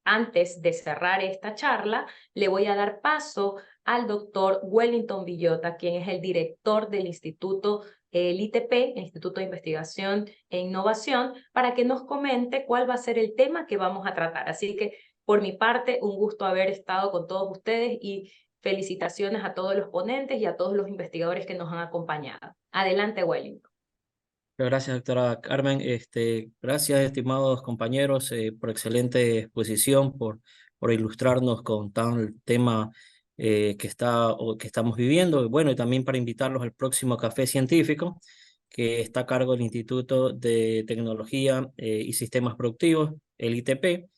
antes de cerrar esta charla, le voy a dar paso al doctor Wellington Villota, quien es el director del instituto, el ITP, el Instituto de Investigación e Innovación, para que nos comente cuál va a ser el tema que vamos a tratar. Así que, por mi parte, un gusto haber estado con todos ustedes y felicitaciones a todos los ponentes y a todos los investigadores que nos han acompañado. Adelante, Wellington. Gracias, doctora Carmen. Gracias, estimados compañeros, por excelente exposición, por ilustrarnos con tal tema que estamos viviendo. Bueno, y también para invitarlos al próximo Café Científico, que está a cargo del Instituto de Tecnología y Sistemas Productivos, el ITP,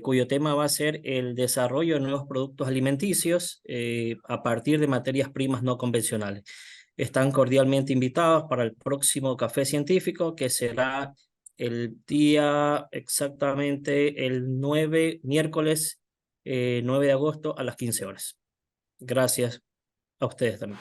cuyo tema va a ser el desarrollo de nuevos productos alimenticios a partir de materias primas no convencionales. Están cordialmente invitados para el próximo Café Científico, que será el día exactamente el miércoles 9 de agosto a las 15 horas. Gracias a ustedes también.